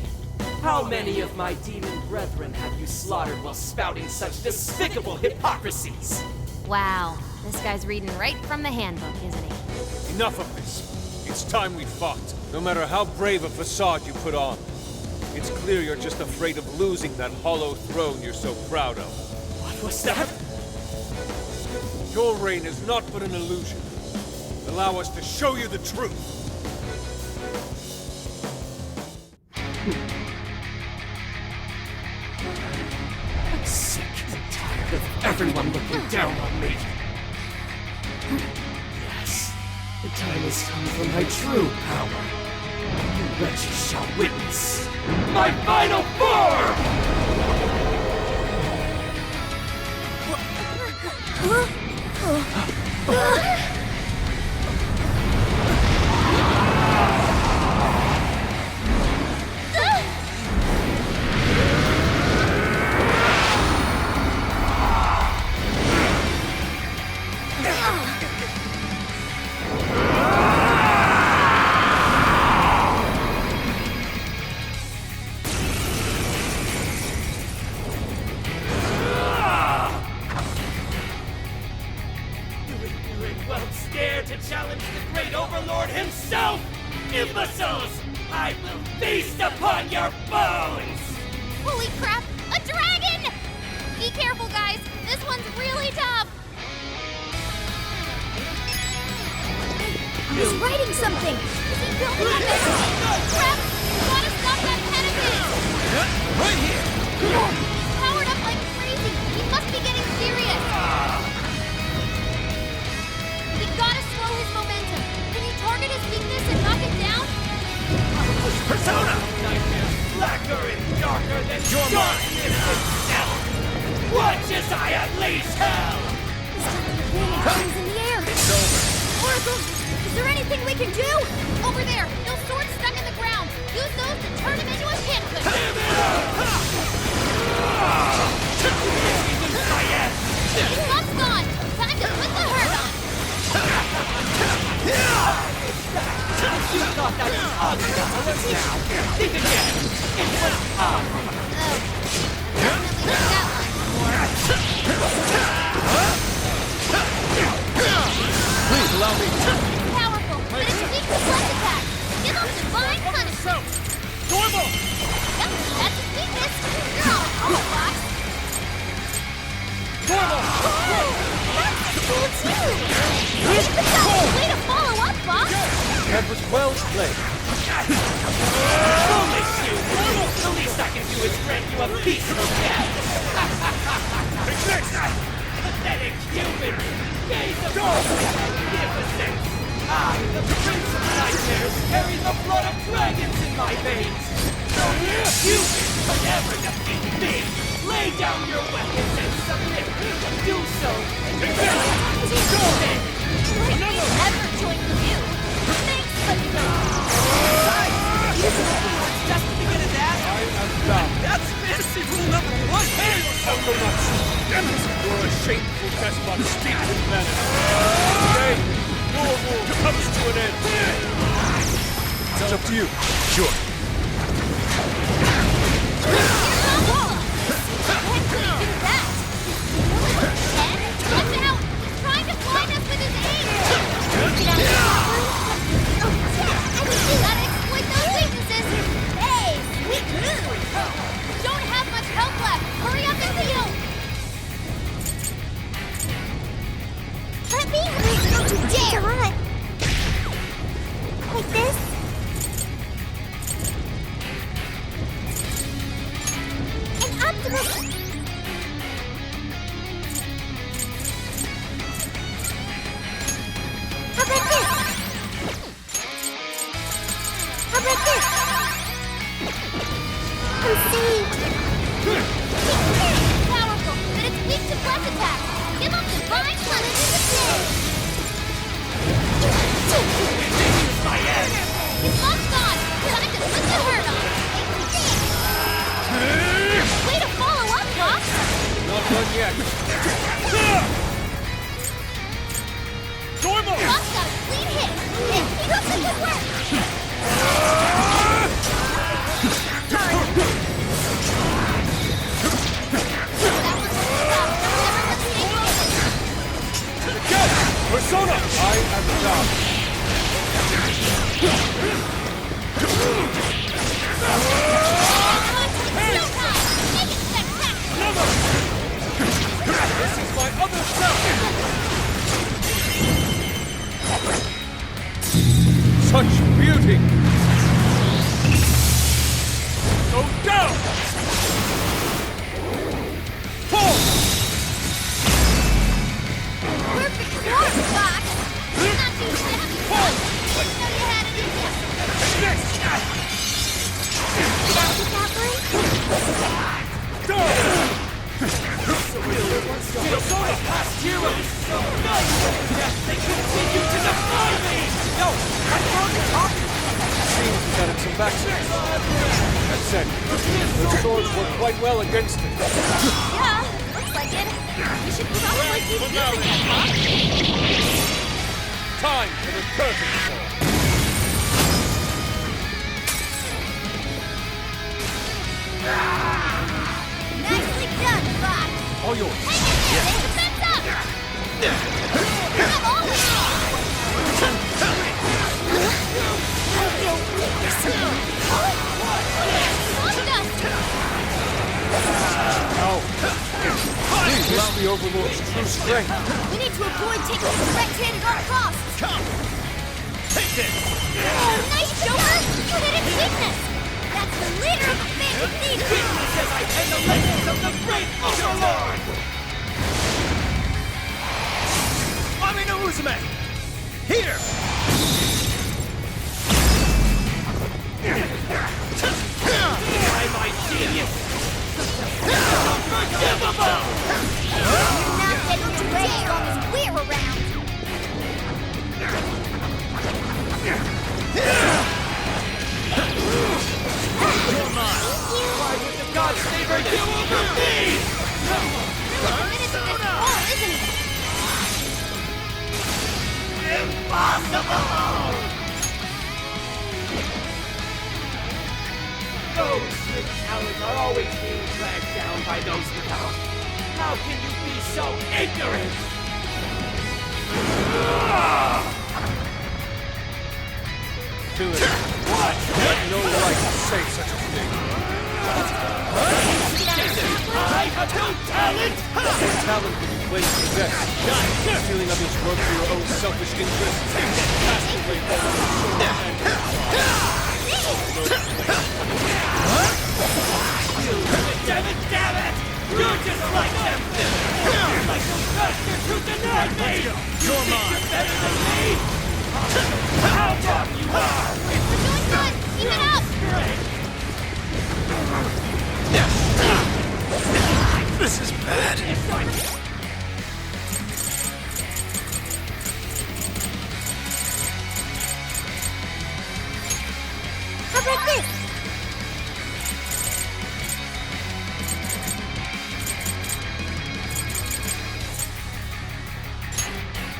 how many of my demon brethren have you slaughtered while spouting such despicable hypocrisies? Wow, this guy's reading right from the handbook, isn't he? Enough of this. It's time we fought. No matter how brave a facade you put on. It's clear you're just afraid of losing that hollow throne you're so proud of. What was that? Your reign is not but an illusion. Allow us to show you the truth. sick and tired of everyone looking down on me. Yes, the time has come for my true power. You wretches shall witness my final form! Won't dare to challenge the great overlord himself! Imbeciles! I will feast upon your bones! Holy crap! A dragon! Be careful, guys. This one's really tough. He's writing something! Is he building up everything? Crap! We gotta stop that pen of his! Right here! He's powered up like crazy. He must be getting serious. We gotta slow his momentum. Can you target his weakness and knock it down? Persona! Nightmares blacker and darker than your darkness itself! Watch as I unleash hell! Hands in the air! It's over. Oracle, is there anything we can do? Over there, those swords stuck in the ground. Use those to turn him into a pin cushion. His buff's gone. Time to put the hurt on. You thought that was obvious now! Think again! It was obvious! Definitely missed that one. Please allow me. It's powerful, but it's weak to flesh attack. Give him divine punishment. Normal! Yep, that's his weakness. You're all in box. Normal! That's cool too. Way to follow up, boss. That was well played. Foolish you! The least I can do is grant you a peaceful death! Pathetic human! Gaze upon me, magnificent! I, the Prince of Nightmares, carry the blood of dragons in my veins! So if you could ever defeat me, lay down your weapons and submit! Do so, and you will! Never join you. Thanks, but no. Just the beginning of that? I am down. That's fantasy rule number 1! Hey! Uncle Nuts! You're a shameful despot steeped in venom! Today, your rule comes to an end! It's up to you. Sure. Like this? And Optimus! How about this? How about this? I'm saved! Powerful, but it's weak to breath attack. Give him divine punishment. My end! His buff's gone. Time to put the hurt on. Way to follow up, boss. Not done yet. Normal! Buff's got a clean hit. He looks like good work. Persona! I am down. This is my other self! Such beauty! Go down! swords work quite well against it. Yeah, looks like it. We should probably keep using it, huh? Time for the curtain call. Nicely done, Fox. All yours. Hang in there, take the fence up. Come on. I feel weak or something. No. Please allow the Overlord's true strength. We need to avoid taking his right hand at all costs. Come! Take this! Oh, nice, Joker! You hit its weakness! That's the leader of the Phantom Thieves! Witnesses I and the legends of the great Overlord! Amino Uzume! Here! Why, my genius! Unforgivable! You're not getting away as long as we're around! Why would the gods favor you over me? Minutes of this war, isn't it? Impossible! Those with talent are always being dragged down by those without. How can you be so ignorant? Do it. What? You have no right to say such a thing. I have no talent! Your talent can be placed to possess. Stealing others' work for your own selfish interests. Cast away all your soul Damn it! You're just like them! Like those bastards who denied me! You're mine! You're better than me? How dumb you are! We're doing good! Keep it up! This is bad. How about this?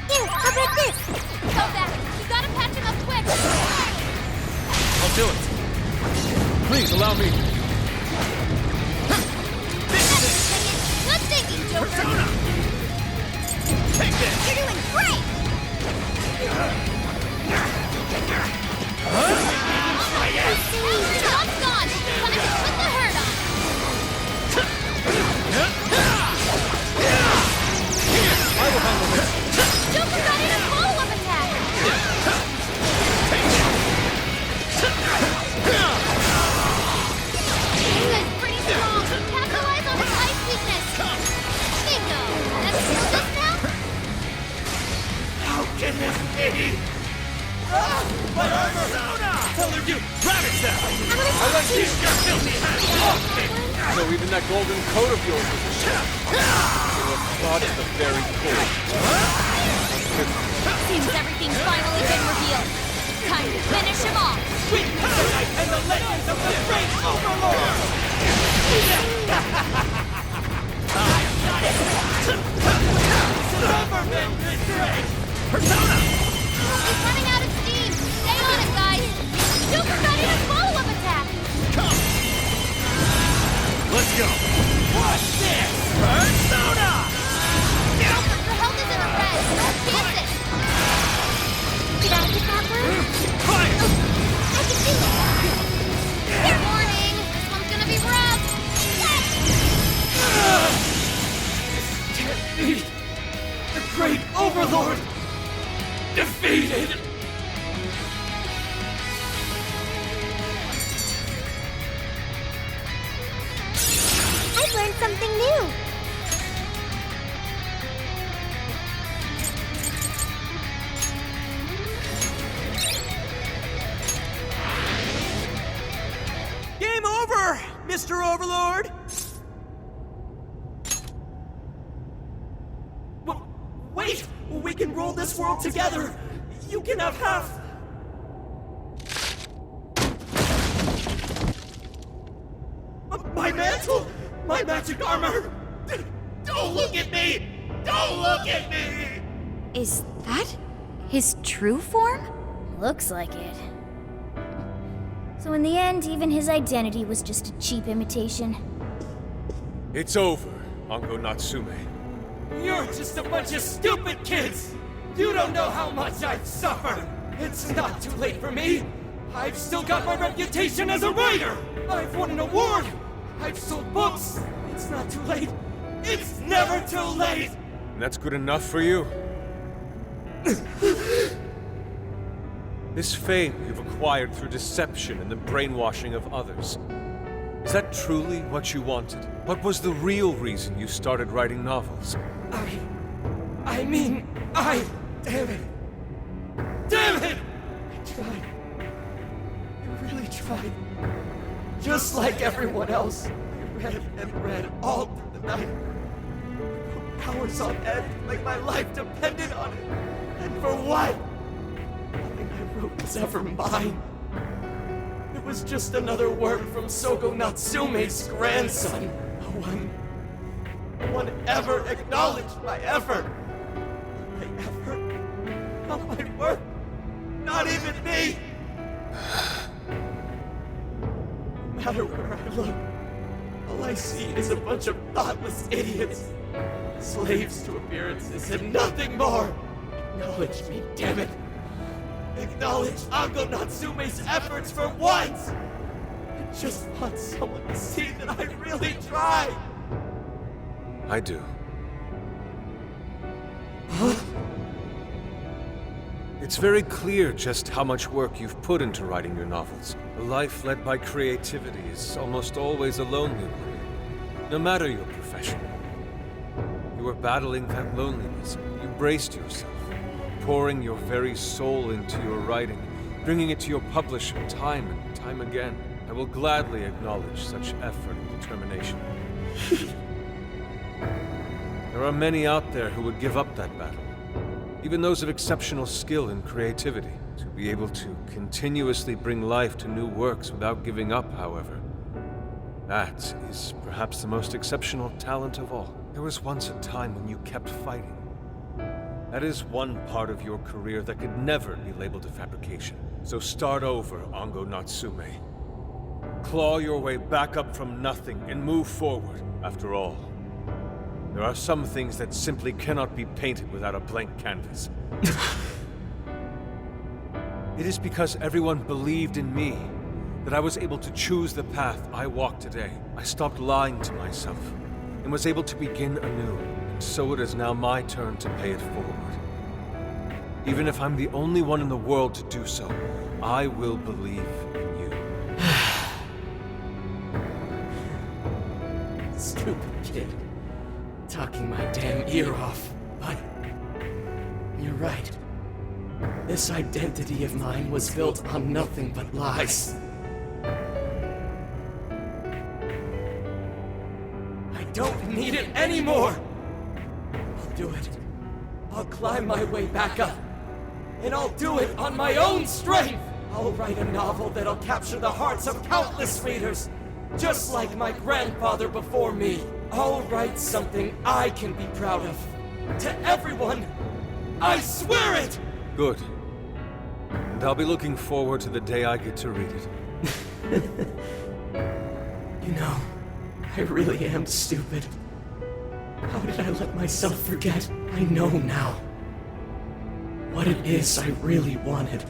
Here, how about this? Go back! You gotta patch him up quick! I'll do it. Please allow me. Good thinking, Joker! Persona! Take this! You're doing great! The dog's gone! Time to put the hurt on! I will handle this. Joker got in a follow-up attack! This guy's pretty strong! Capitalize on his ice weakness! Bingo! That's this now? How can this be? Persona! Tell her you ravage them! I let you. Keep your filthy hands off me! So even that golden coat of yours was a sham. You were caught at the very core. Seems everything's finally been revealed. Time to finish him off! Witness the night and the legends of the great Overlord! I've got it! Silverman betrayed! Persona! He's running out of steam! Stay on it, guys! Joker got in a follow-up attack! Come! Let's go! What's this? Persona! Joker, your health is in the red! Don't chance it! Did I get that one? Fire! I can do it! Fair warning! This one's gonna be rough! Can't be! The great Overlord! Defeated! I've learned something new! Game over, Mr. Overlord! Wait! We can rule this world together! You can have half! My mantle, my magic armor. Don't look at me! Don't look at me! Is that his true form? Looks like it. So in the end, even his identity was just a cheap imitation. It's over, Ango Natsume. You're just a bunch of stupid kids! You don't know how much I've suffered! It's not too late for me! I've still got my reputation as a writer! I've won an award! I've sold books! It's not too late! It's never too late! And that's good enough for you? This fame you've acquired through deception and the brainwashing of others. Is that truly what you wanted? What was the real reason you started writing novels? Damn it! Damn it! I tried. I really tried. Just like everyone else, I read and read all through the night. Hours on end, like my life depended on it. And for what? Nothing I wrote was ever mine. It was just another work from Sogo Natsume's grandson. No one ever acknowledged my effort. My effort? Not my work. Not even me. No matter where I look, all I see is a bunch of thoughtless idiots. Slaves to appearances and nothing more. Acknowledge me, damn it. Acknowledge Ango Natsume's efforts for once! I just want someone to see that I really tried! I do. Huh? It's very clear just how much work you've put into writing your novels. A life led by creativity is almost always a lonely one, no matter your profession. You were battling that loneliness. You braced yourself, pouring your very soul into your writing, bringing it to your publisher time and time again. I will gladly acknowledge such effort and determination. There are many out there who would give up that battle, even those of exceptional skill and creativity. To be able to continuously bring life to new works without giving up, however, that is perhaps the most exceptional talent of all. There was once a time when you kept fighting. That is one part of your career that could never be labeled a fabrication. So start over, Ango Natsume. Claw your way back up from nothing and move forward. After all, there are some things that simply cannot be painted without a blank canvas. It is because everyone believed in me that I was able to choose the path I walk today. I stopped lying to myself and was able to begin anew. And so it is now my turn to pay it forward. Even if I'm the only one in the world to do so, I will believe in you. Stupid kid. Talking my damn ear off. But you're right. This identity of mine was built on nothing but lies. I don't need it anymore! I'll do it. I'll climb my way back up. And I'll do it on my own strength! I'll write a novel that'll capture the hearts of countless readers, just like my grandfather before me. I'll write something I can be proud of. To everyone! I swear it! Good. And I'll be looking forward to the day I get to read it. You know, I really am stupid. How did I let myself forget? I know now what it is I really wanted.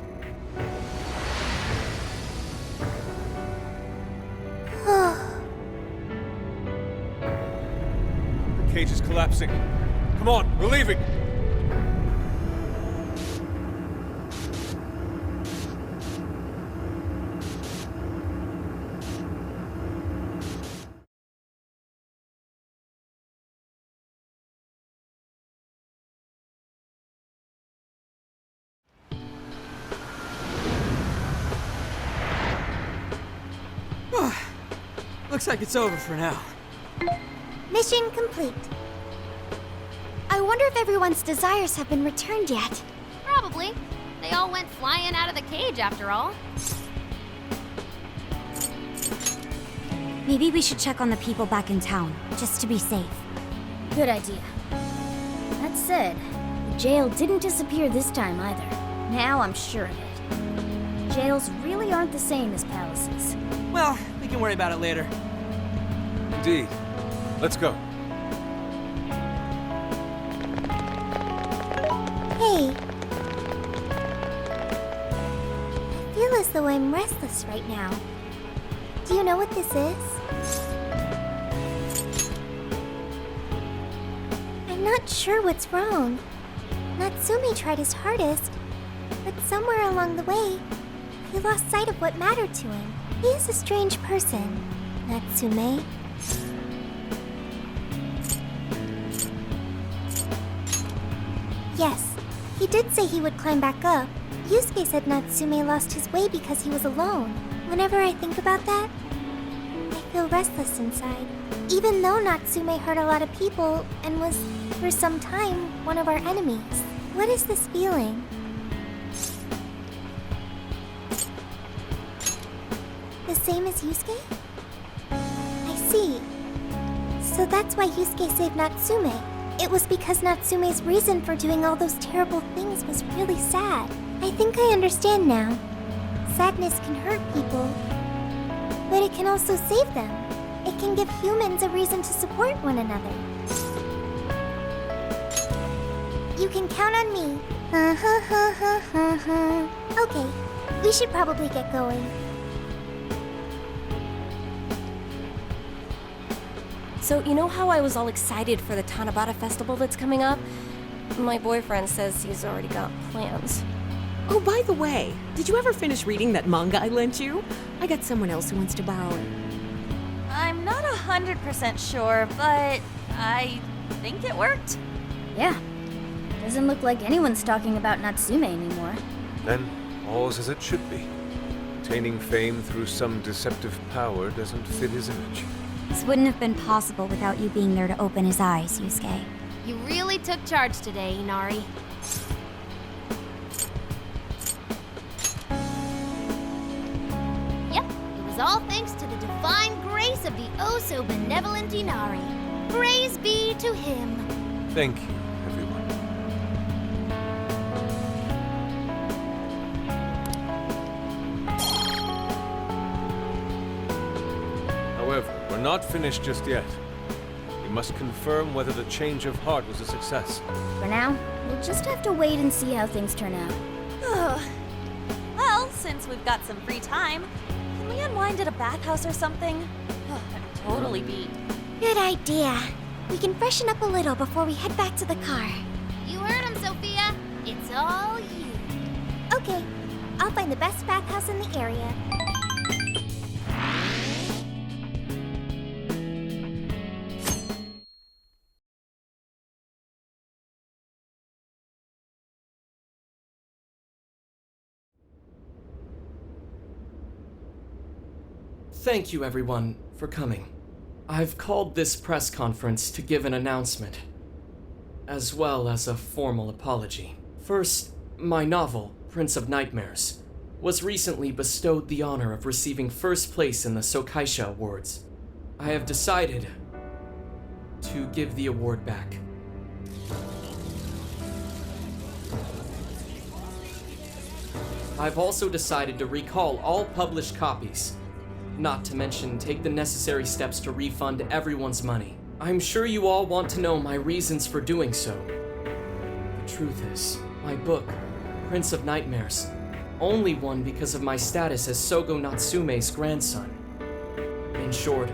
The cage is collapsing. Come on, we're leaving! Looks like it's over for now. Mission complete. I wonder if everyone's desires have been returned yet. Probably. They all went flying out of the cage after all. Maybe we should check on the people back in town, just to be safe. Good idea. That said, the jail didn't disappear this time either. Now I'm sure of it. Jails really aren't the same as palaces. Well, we can worry about it later. Indeed. Let's go. Hey. I feel as though I'm restless right now. Do you know what this is? I'm not sure what's wrong. Natsume tried his hardest, but somewhere along the way, he lost sight of what mattered to him. He is a strange person, Natsume. Yes, he did say he would climb back up. Yusuke said Natsume lost his way because he was alone. Whenever I think about that, I feel restless inside. Even though Natsume hurt a lot of people and was, for some time, one of our enemies. What is this feeling? The same as Yusuke? I see. So that's why Yusuke saved Natsume. It was because Natsume's reason for doing all those terrible things was really sad. I think I understand now. Sadness can hurt people, but it can also save them. It can give humans a reason to support one another. You can count on me. Okay, we should probably get going. So, you know how I was all excited for the Tanabata festival that's coming up? My boyfriend says he's already got plans. Oh, by the way, did you ever finish reading that manga I lent you? I got someone else who wants to borrow it. I'm not 100% sure, but I think it worked. Yeah. Doesn't look like anyone's talking about Natsume anymore. Then, all's as it should be. Attaining fame through some deceptive power doesn't fit his image. This wouldn't have been possible without you being there to open his eyes, Yusuke. You really took charge today, Inari. Yep, it was all thanks to the divine grace of the oh-so-benevolent Inari. Praise be to him. Thank you, everyone. However, we're not finished just yet. We must confirm whether the change of heart was a success. For now, we'll just have to wait and see how things turn out. Well, since we've got some free time, can we unwind at a bathhouse or something? I'm totally beat. Good idea. We can freshen up a little before we head back to the car. You heard him, Sophia. It's all you. Okay, I'll find the best bathhouse in the area. Thank you, everyone, for coming. I've called this press conference to give an announcement, as well as a formal apology. First, my novel, Prince of Nightmares, was recently bestowed the honor of receiving first place in the Sokaisha Awards. I have decided to give the award back. I've also decided to recall all published copies, not to mention take the necessary steps to refund everyone's money. I'm sure you all want to know my reasons for doing so. The truth is, my book, Prince of Nightmares, only won because of my status as Sogo Natsume's grandson. In short,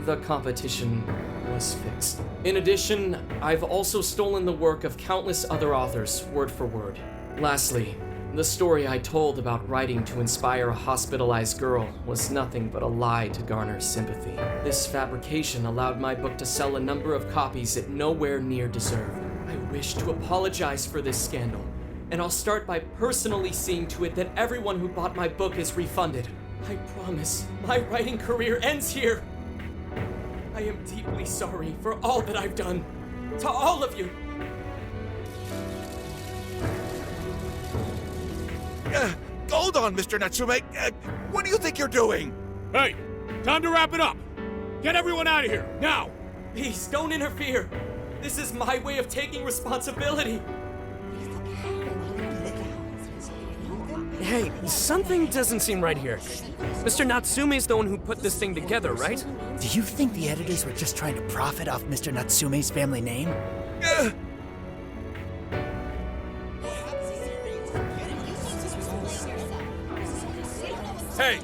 the competition was fixed. In addition, I've also stolen the work of countless other authors, word for word. Lastly, the story I told about writing to inspire a hospitalized girl was nothing but a lie to garner sympathy. This fabrication allowed my book to sell a number of copies it nowhere near deserved. I wish to apologize for this scandal, and I'll start by personally seeing to it that everyone who bought my book is refunded. I promise, my writing career ends here. I am deeply sorry for all that I've done. To all of you. Hold on, Mr. Natsume. What do you think you're doing? Hey, time to wrap it up. Get everyone out of here, now! Please, don't interfere. This is my way of taking responsibility. Hey, something doesn't seem right here. Mr. Natsume's the one who put this thing together, right? Do you think the editors were just trying to profit off Mr. Natsume's family name? Hey!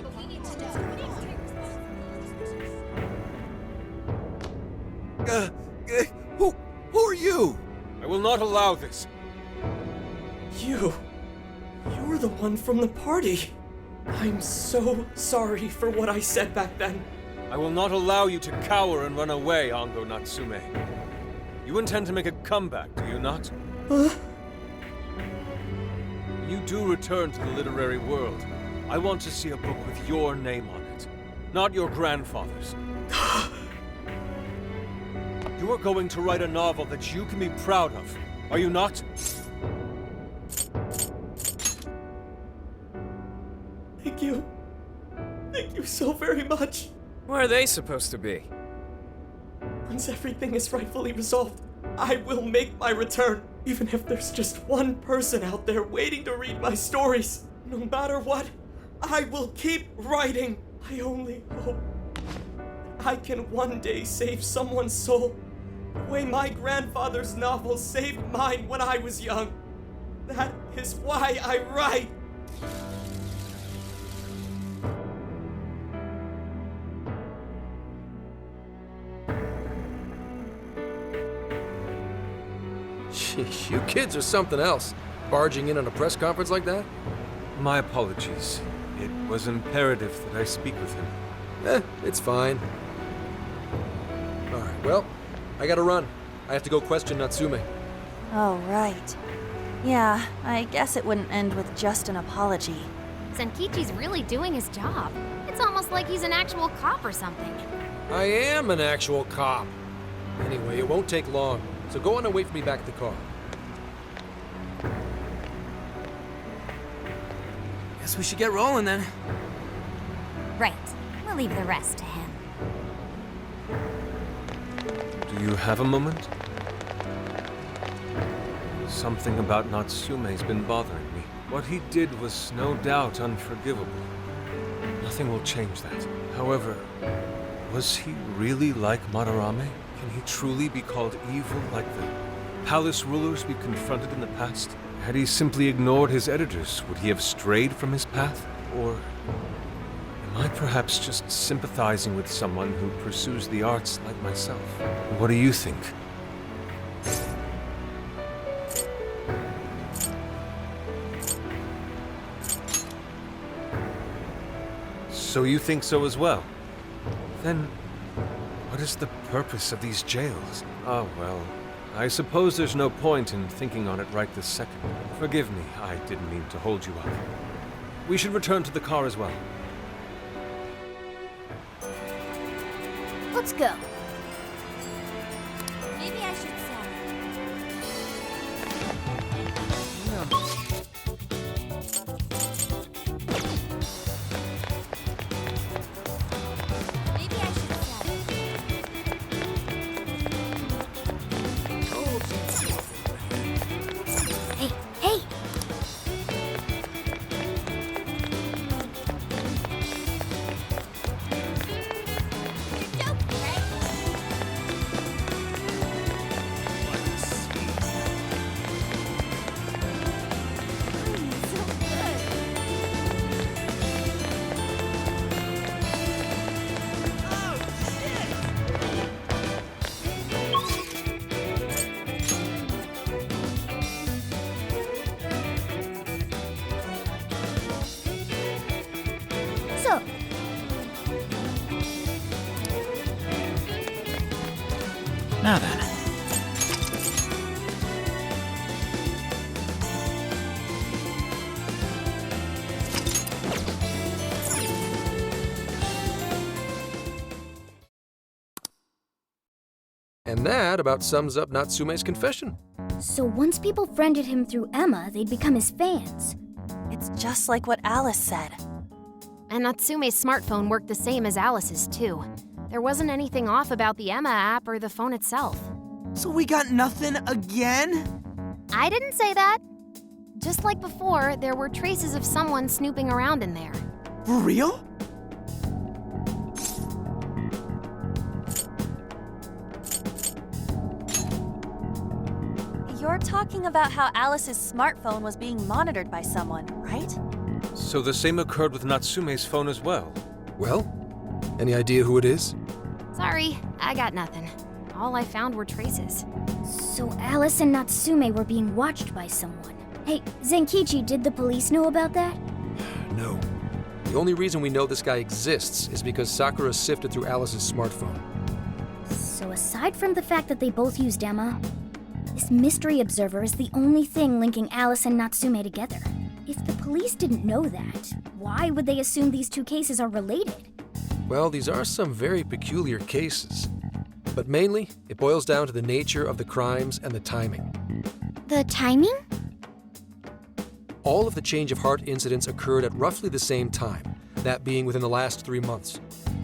Who are you? I will not allow this. You're the one from the party. I'm so sorry for what I said back then. I will not allow you to cower and run away, Ango Natsume. You intend to make a comeback, do you not? Huh? When you do return to the literary world, I want to see a book with your name on it, not your grandfather's. You are going to write a novel that you can be proud of, are you not? Thank you. Thank you so very much. Where are they supposed to be? Once everything is rightfully resolved, I will make my return, even if there's just one person out there waiting to read my stories. No matter what, I will keep writing. I only hope I can one day save someone's soul the way my grandfather's novel saved mine when I was young. That is why I write. Sheesh, you kids are something else. Barging in on a press conference like that? My apologies. It was imperative that I speak with him. It's fine. Alright, well, I gotta run. I have to go question Natsume. Oh, right. Yeah, I guess it wouldn't end with just an apology. Senkichi's really doing his job. It's almost like he's an actual cop or something. I am an actual cop. Anyway, it won't take long, so go on and wait for me back at the car. Guess we should get rolling then. Right. We'll leave the rest to him. Do you have a moment? Something about Natsume's been bothering me. What he did was no doubt unforgivable. Nothing will change that. However, was he really like Madarame? Can he truly be called evil like the palace rulers we confronted in the past? Had he simply ignored his editors, would he have strayed from his path? Or am I perhaps just sympathizing with someone who pursues the arts like myself? What do you think? So you think so as well? Then, what is the purpose of these jails? Oh, well, I suppose there's no point in thinking on it right this second. Forgive me, I didn't mean to hold you up. We should return to the car as well. Let's go. Maybe I should Hey, hey! So, Now then. And that about sums up Natsume's confession. so once people friended him through Emma, they'd become his fans. It's just like what Alice said. And Natsume's smartphone worked the same as Alice's, too. There wasn't anything off about the Emma app or the phone itself. So we got nothing again? I didn't say that. Just like before, there were traces of someone snooping around in there. For real? You're talking about how Alice's smartphone was being monitored by someone, right? So the same occurred with Natsume's phone as well. Well, any idea who it is? Sorry, I got nothing. All I found were traces. So Alice and Natsume were being watched by someone. Hey, Zenkichi, did the police know about that? No. The only reason we know this guy exists is because Sakura sifted through Alice's smartphone. So aside from the fact that they both used Emma, this mystery observer is the only thing linking Alice and Natsume together. If the police didn't know that, why would they assume these two cases are related? Well, these are some very peculiar cases. But mainly, it boils down to the nature of the crimes and the timing. The timing? All of the change of heart incidents occurred at roughly the same time, that being within the last 3 months.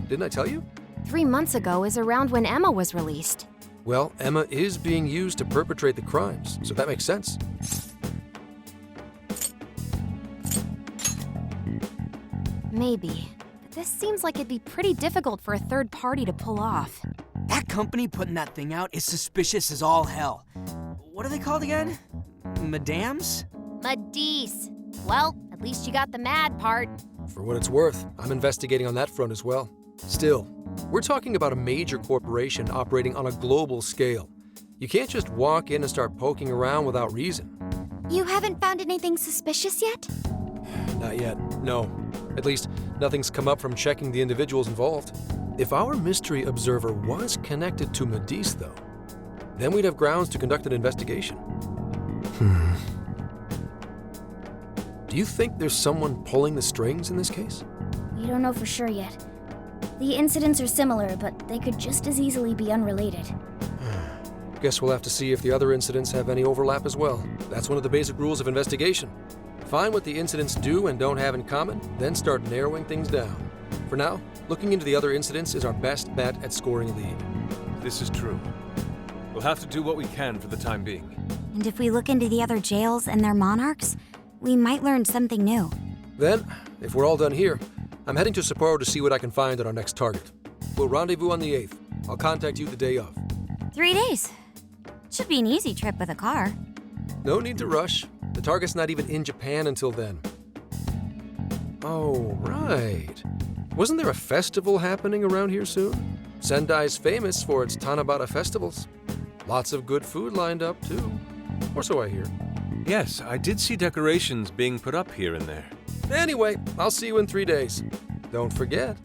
Didn't I tell you? 3 months ago is around when Emma was released. Well, Emma is being used to perpetrate the crimes, so that makes sense. Maybe. But this seems like it'd be pretty difficult for a third party to pull off. That company putting that thing out is suspicious as all hell. What are they called again? Madams? Madis. Well, at least you got the mad part. For what it's worth, I'm investigating on that front as well. Still, we're talking about a major corporation operating on a global scale. You can't just walk in and start poking around without reason. You haven't found anything suspicious yet? Not yet, no. At least, nothing's come up from checking the individuals involved. If our mystery observer was connected to Madis, though, then we'd have grounds to conduct an investigation. Do you think there's someone pulling the strings in this case? We don't know for sure yet. The incidents are similar, but they could just as easily be unrelated. Guess we'll have to see if the other incidents have any overlap as well. That's one of the basic rules of investigation. Find what the incidents do and don't have in common, then start narrowing things down. For now, looking into the other incidents is our best bet at scoring a lead. This is true. We'll have to do what we can for the time being. And if we look into the other jails and their monarchs, we might learn something new. Then, if we're all done here, I'm heading to Sapporo to see what I can find at our next target. We'll rendezvous on the 8th. I'll contact you the day of. 3 days. Should be an easy trip with a car. No need to rush. The target's not even in Japan until then. Oh, right. Wasn't there a festival happening around here soon? Sendai's famous for its Tanabata festivals. Lots of good food lined up, too. Or so I hear. Yes, I did see decorations being put up here and there. Anyway, I'll see you in 3 days. Don't forget.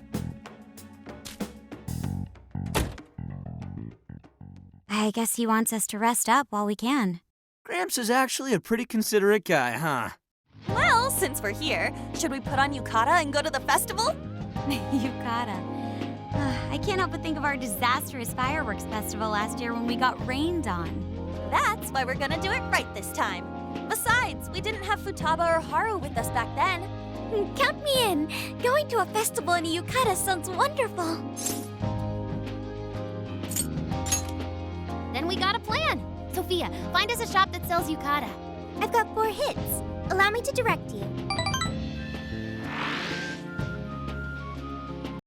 I guess he wants us to rest up while we can. Gramps is actually a pretty considerate guy, huh? Well, since we're here, should we put on yukata and go to the festival? Yukata. I can't help but think of our disastrous fireworks festival last year when we got rained on. That's why we're gonna do it right this time. Besides, we didn't have Futaba or Haru with us back then. Count me in! Going to a festival in a yukata sounds wonderful! Then we got a plan. Sophia, find us a shop that sells yukata. I've got 4 hits. Allow me to direct you.